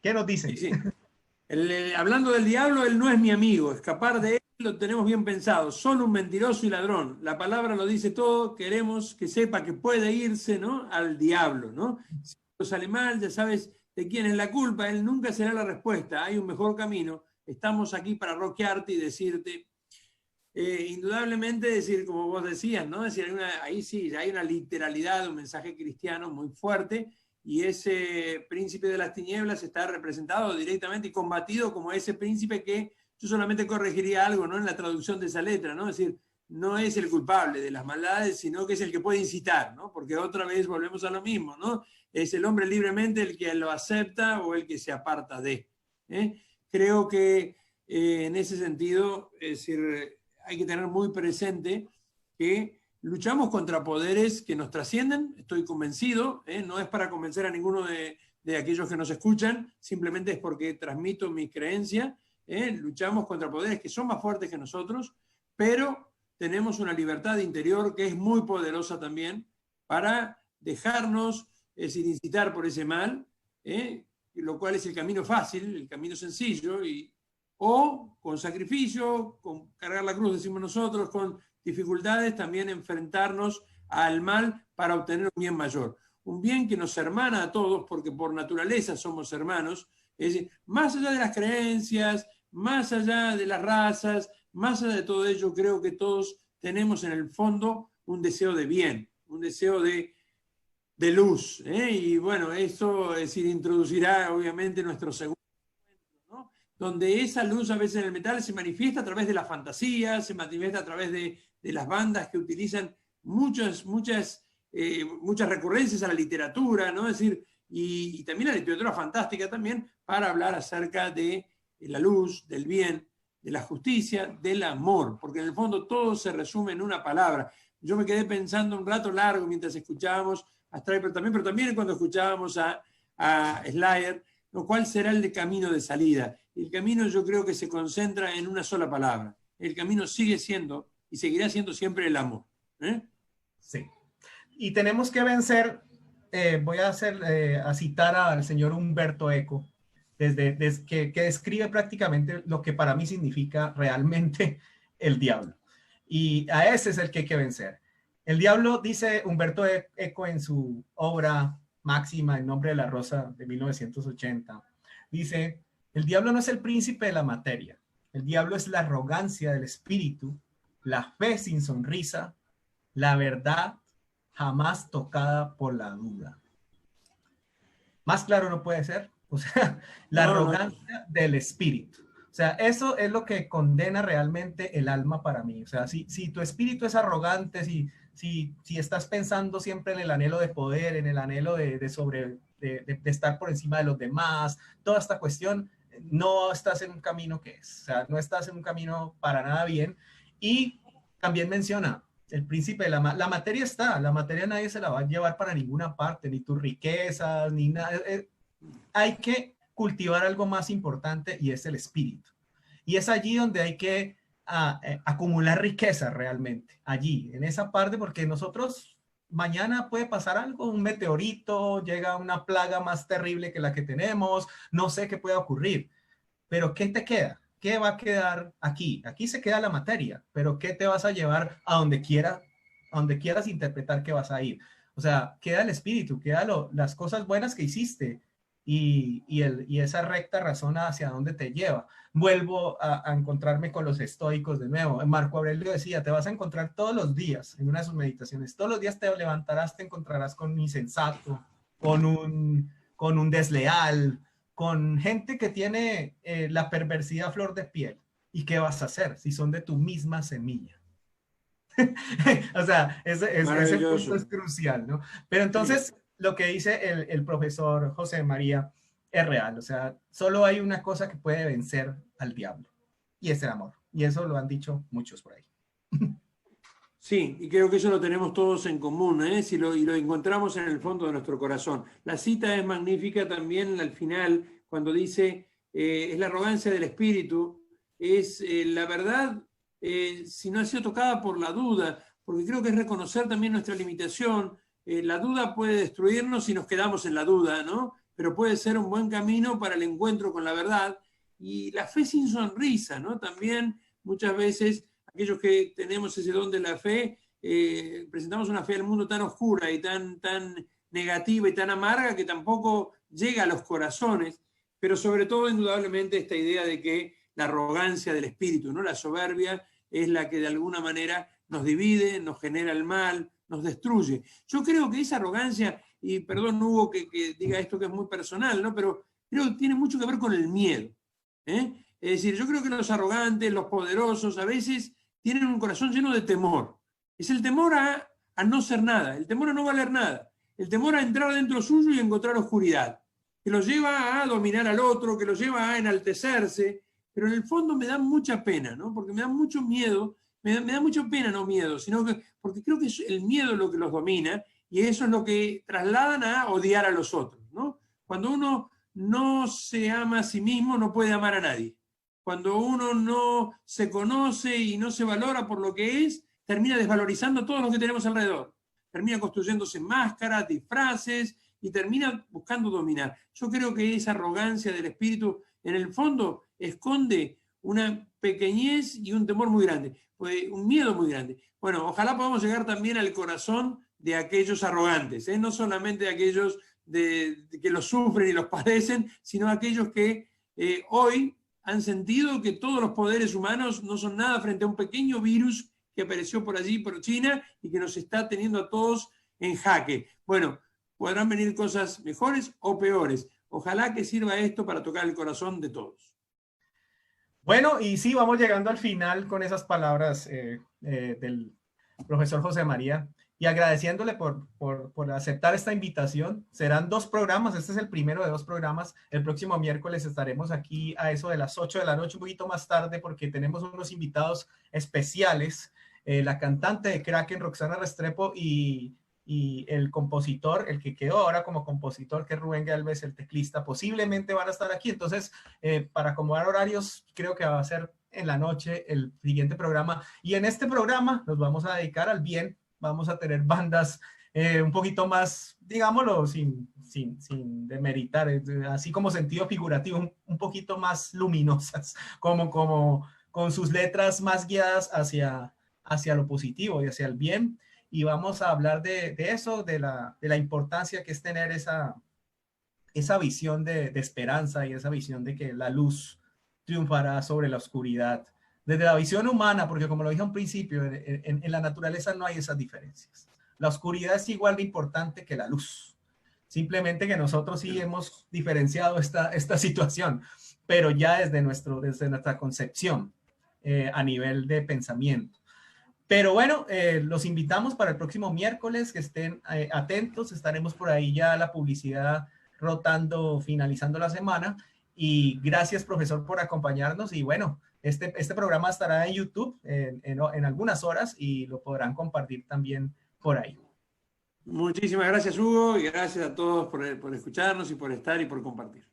¿Qué nos dicen? Sí, sí. Hablando del diablo, él no es mi amigo. Escapar de él lo tenemos bien pensado. Solo un mentiroso y ladrón. La palabra lo dice todo. Queremos que sepa que puede irse, ¿no?, al diablo, ¿no? Si algo sale mal, ya sabes de quién es la culpa. Él nunca será la respuesta. Hay un mejor camino. Estamos aquí para rockearte y decirte, indudablemente decir, como vos decías, ¿no? Es decir, ahí sí, hay una literalidad, un mensaje cristiano muy fuerte, y ese príncipe de las tinieblas está representado directamente y combatido como ese príncipe que yo solamente corregiría algo, ¿no?, en la traducción de esa letra, ¿no? Es decir, no es el culpable de las maldades, sino que es el que puede incitar, ¿no? Porque otra vez volvemos a lo mismo, ¿no? Es el hombre libremente el que lo acepta o el que se aparta de. Creo que en ese sentido, es decir, hay que tener muy presente que luchamos contra poderes que nos trascienden, estoy convencido, no es para convencer a ninguno de aquellos que nos escuchan, simplemente es porque transmito mi creencia, luchamos contra poderes que son más fuertes que nosotros, pero tenemos una libertad interior que es muy poderosa también para dejarnos, es decir, incitar por ese mal, lo cual es el camino fácil, el camino sencillo, o con sacrificio, con cargar la cruz, decimos nosotros, con dificultades, también enfrentarnos al mal para obtener un bien mayor. Un bien que nos hermana a todos, porque por naturaleza somos hermanos, es decir, más allá de las creencias, más allá de las razas, más allá de todo ello, creo que todos tenemos en el fondo un deseo de bien, un deseo de luz. Y bueno, eso es decir, introducirá obviamente nuestro segundo, donde esa luz a veces en el metal se manifiesta a través de la fantasía, se manifiesta a través de las bandas que utilizan muchas recurrencias a la literatura, ¿no? Es decir, y también la literatura fantástica también, para hablar acerca de la luz, del bien, de la justicia, del amor, porque en el fondo todo se resume en una palabra. Yo me quedé pensando un rato largo mientras escuchábamos a Stryper también, pero también cuando escuchábamos a Slayer, ¿cuál será el camino de salida? El camino yo creo que se concentra en una sola palabra. El camino sigue siendo y seguirá siendo siempre el amor. Sí. Y tenemos que vencer, voy a citar al señor Umberto Eco, que describe prácticamente lo que para mí significa realmente el diablo. Y a ese es el que hay que vencer. El diablo, dice Umberto Eco en su obra máxima, En nombre de la rosa, de 1980, dice: el diablo no es el príncipe de la materia, el diablo es la arrogancia del espíritu, la fe sin sonrisa, la verdad jamás tocada por la duda. Más claro no puede ser. O sea, la arrogancia del espíritu. O sea, eso es lo que condena realmente el alma para mí. O sea, si tu espíritu es arrogante, si estás pensando siempre en el anhelo de poder, en el anhelo de estar por encima de los demás, toda esta cuestión, no estás en un camino que es. O sea, no estás en un camino para nada bien. Y también menciona el príncipe de la materia está, la materia nadie se la va a llevar para ninguna parte, ni tus riquezas, ni nada. Hay que cultivar algo más importante y es el espíritu. Y es allí donde hay que acumular riqueza realmente, allí, en esa parte, porque nosotros mañana puede pasar algo, un meteorito, llega una plaga más terrible que la que tenemos, no sé qué puede ocurrir, pero ¿qué te queda? ¿Qué va a quedar aquí? Aquí se queda la materia, pero ¿qué te vas a llevar a donde quieras interpretar que vas a ir? O sea, queda el espíritu, queda las cosas buenas que hiciste, y esa recta razón hacia dónde te lleva. Vuelvo a encontrarme con los estoicos de nuevo. Marco Aurelio decía, te vas a encontrar todos los días, en una de sus meditaciones, todos los días te levantarás, te encontrarás con un insensato, con un desleal, con gente que tiene la perversidad a flor de piel. ¿Y qué vas a hacer si son de tu misma semilla? O sea, ese punto es crucial, ¿no? Pero entonces, sí, lo que dice el profesor José María es real. O sea, solo hay una cosa que puede vencer al diablo, y es el amor. Y eso lo han dicho muchos por ahí. Sí, y creo que eso lo tenemos todos en común, ¿eh? Y lo encontramos en el fondo de nuestro corazón. La cita es magnífica también al final, cuando dice, es la arrogancia del espíritu, es la verdad, si no ha sido tocada por la duda, porque creo que es reconocer también nuestra limitación. La duda puede destruirnos si nos quedamos en la duda, ¿no? Pero puede ser un buen camino para el encuentro con la verdad. Y la fe sin sonrisa, ¿no? También muchas veces aquellos que tenemos ese don de la fe, presentamos una fe al mundo tan oscura y tan negativa y tan amarga que tampoco llega a los corazones, pero sobre todo indudablemente esta idea de que la arrogancia del espíritu, ¿no? La soberbia es la que de alguna manera nos divide, nos genera el mal, nos destruye. Yo creo que esa arrogancia, y perdón Hugo que diga esto que es muy personal, ¿no? Pero creo que tiene mucho que ver con el miedo, ¿eh? Es decir, yo creo que los arrogantes, los poderosos, a veces tienen un corazón lleno de temor. Es el temor a no ser nada, el temor a no valer nada, el temor a entrar dentro suyo y encontrar oscuridad, que los lleva a dominar al otro, que los lleva a enaltecerse, pero en el fondo me da mucha pena, ¿no? Porque me da mucho miedo, me da mucha pena, no miedo, sino que porque creo que es el miedo lo que los domina y eso es lo que trasladan a odiar a los otros, ¿no? Cuando uno no se ama a sí mismo, no puede amar a nadie. Cuando uno no se conoce y no se valora por lo que es, termina desvalorizando todo lo que tenemos alrededor. Termina construyéndose máscaras, disfraces y termina buscando dominar. Yo creo que esa arrogancia del espíritu, en el fondo, esconde una pequeñez y un temor muy grande, un miedo muy grande. Bueno, ojalá podamos llegar también al corazón de aquellos arrogantes, no solamente de aquellos que los sufren y los padecen, sino aquellos que hoy han sentido que todos los poderes humanos no son nada frente a un pequeño virus que apareció por allí, por China, y que nos está teniendo a todos en jaque. Bueno, podrán venir cosas mejores o peores. Ojalá que sirva esto para tocar el corazón de todos. Bueno, y sí, vamos llegando al final con esas palabras del profesor José María, y agradeciéndole por aceptar esta invitación. Serán 2 programas, este es el primero de 2 programas. El próximo miércoles estaremos aquí a eso de las 8 de la noche, un poquito más tarde, porque tenemos unos invitados especiales, la cantante de Kraken, Roxana Restrepo, y el compositor, el que quedó ahora como compositor, que es Rubén Galvez, el teclista, posiblemente van a estar aquí. Entonces, para acomodar horarios, creo que va a ser en la noche el siguiente programa. Y en este programa nos vamos a dedicar al bien. Vamos a tener bandas un poquito más, digámoslo, sin demeritar, así como sentido figurativo, un poquito más luminosas, como con sus letras más guiadas hacia lo positivo y hacia el bien. Y vamos a hablar de eso, de la importancia que es tener esa visión de esperanza y esa visión de que la luz triunfará sobre la oscuridad. Desde la visión humana, porque como lo dije al principio, en la naturaleza no hay esas diferencias. La oscuridad es igual de importante que la luz. Simplemente que nosotros sí hemos diferenciado esta situación, pero ya desde nuestra concepción a nivel de pensamiento. Pero bueno, los invitamos para el próximo miércoles, que estén atentos. Estaremos por ahí ya la publicidad rotando, finalizando la semana. Y gracias, profesor, por acompañarnos. Y bueno, este programa estará en YouTube en algunas horas y lo podrán compartir también por ahí. Muchísimas gracias, Hugo, y gracias a todos por escucharnos y por estar y por compartir.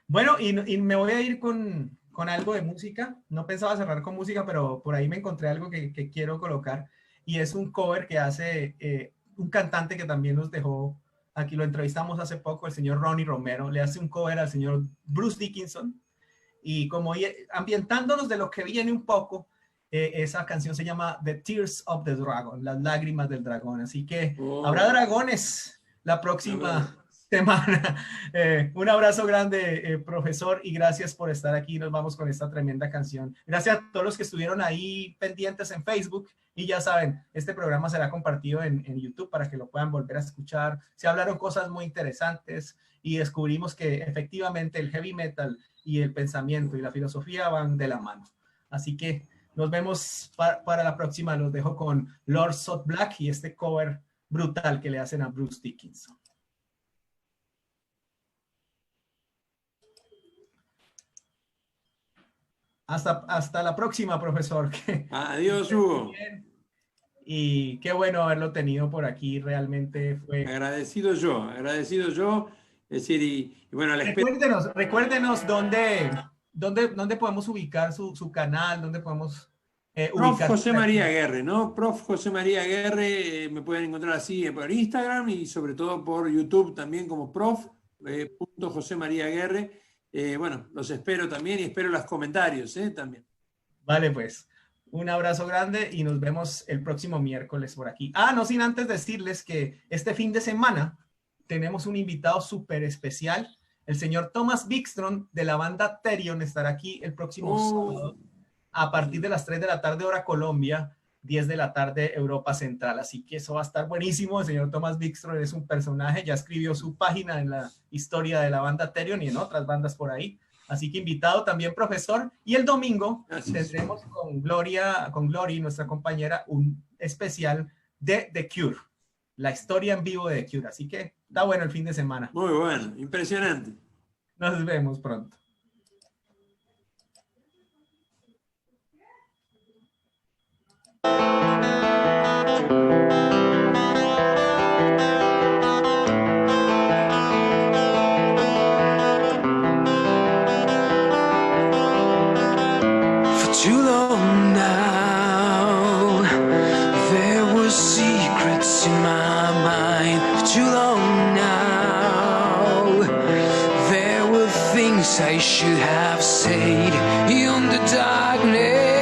Bueno, y me voy a ir con algo de música. No pensaba cerrar con música, pero por ahí me encontré algo que quiero colocar, y es un cover que hace un cantante que también nos dejó. Aquí lo entrevistamos hace poco, el señor Ronnie Romero. Le hace un cover al señor Bruce Dickinson, y como ambientándonos de lo que viene un poco, esa canción se llama The Tears of the Dragon, las lágrimas del dragón. Así que habrá dragones la próxima semana. Un abrazo grande, profesor, y gracias por estar aquí. Nos vamos con esta tremenda canción. Gracias a todos los que estuvieron ahí pendientes en Facebook. Y ya saben, este programa será compartido en YouTube para que lo puedan volver a escuchar. Se hablaron cosas muy interesantes y descubrimos que efectivamente el heavy metal y el pensamiento y la filosofía van de la mano. Así que nos vemos para la próxima. Los dejo con Lord Sot Black y este cover brutal que le hacen a Bruce Dickinson. Hasta la próxima, profesor. Adiós, Hugo. Y qué bueno haberlo tenido por aquí. Realmente fue... Agradecido yo. Es decir, y bueno, recuérdenos dónde podemos ubicar su canal, dónde podemos Prof. ubicar. José María Aguerre, ¿no? Prof. José María Aguerre, me pueden encontrar así por Instagram y sobre todo por YouTube también como prof. José María Aguerre. Bueno, los espero también y espero los comentarios también. Vale, pues. Un abrazo grande y nos vemos el próximo miércoles por aquí. No sin antes decirles que este fin de semana tenemos un invitado súper especial. El señor Thomas Wikström de la banda Therion estará aquí el próximo sábado a partir de las 3 de la tarde hora Colombia, 10 de la tarde Europa Central. Así que eso va a estar buenísimo. El señor Thomas Wikström es un personaje, ya escribió su página en la historia de la banda Therion y en otras bandas por ahí. Así que invitado también, profesor. Y el domingo tendremos con Glory, nuestra compañera, un especial de The Cure. La historia en vivo de The Cure. Así que está bueno el fin de semana. Muy bueno, impresionante. Nos vemos pronto. Too long now, there were secrets in my mind. For too long now, there were things I should have said. In the darkness,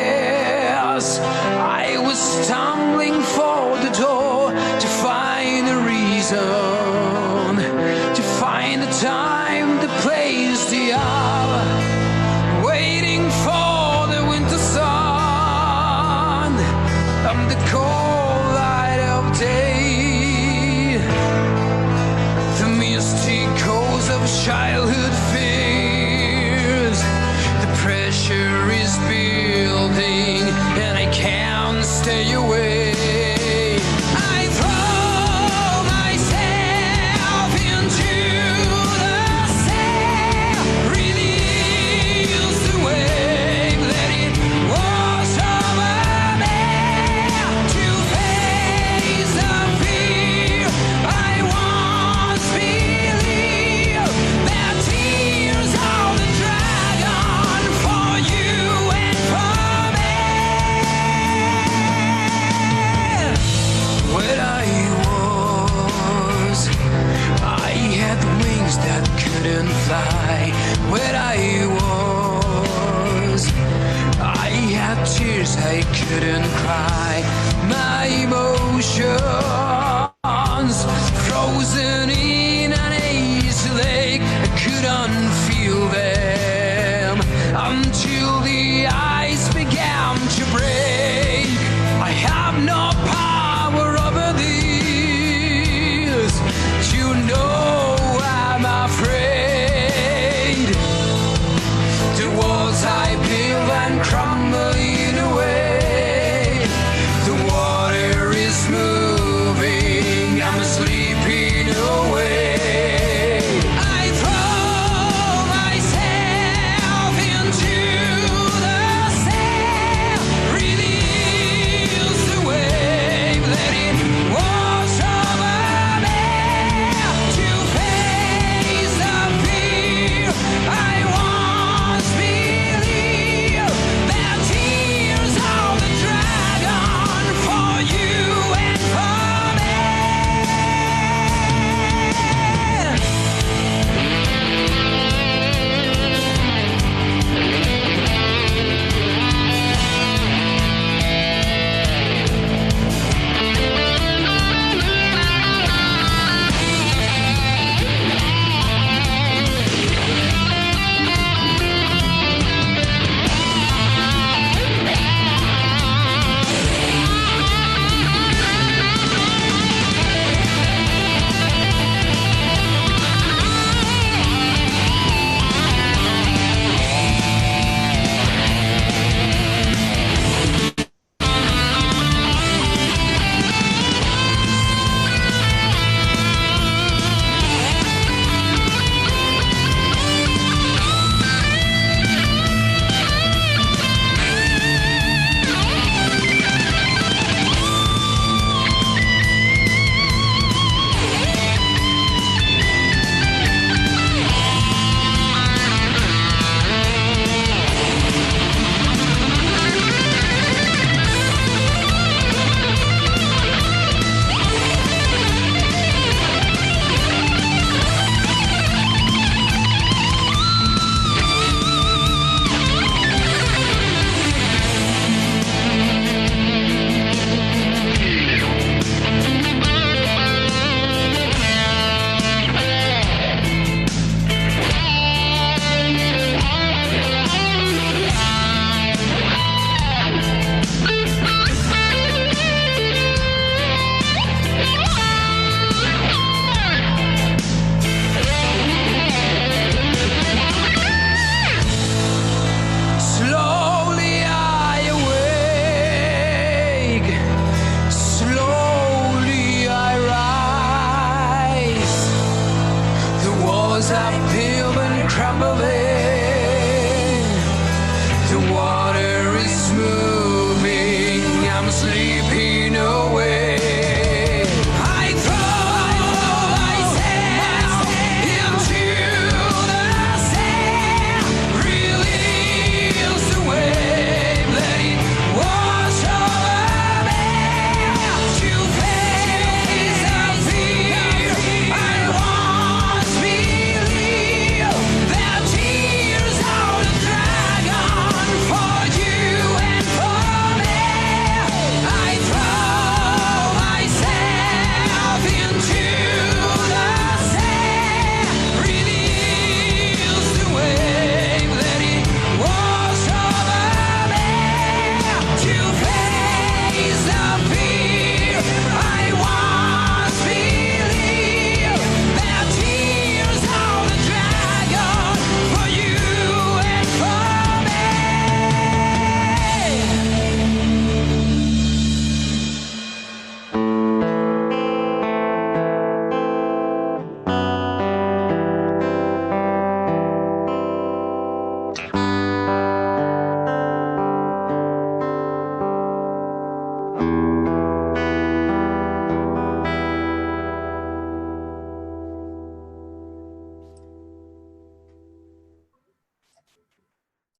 I was stumbling for the door to find a reason, to find the time, the place, the hour, waiting for the winter sun and the cold light of day. The misty coast of childhood fears. The pressure is building and I can't stay away. I throw myself into the sea, release the wave, let it wash over me. To face the fear I once believed, the tears of the dragon for you and for me. When I had wings that couldn't fly. When I had tears I couldn't cry. My emotions frozen in an ice lake. I couldn't feel them until the ice began to break. I have no power over this. You know I'm afraid. The walls I build and crumbling away. The water is moving. flowers are peeled and crumbled.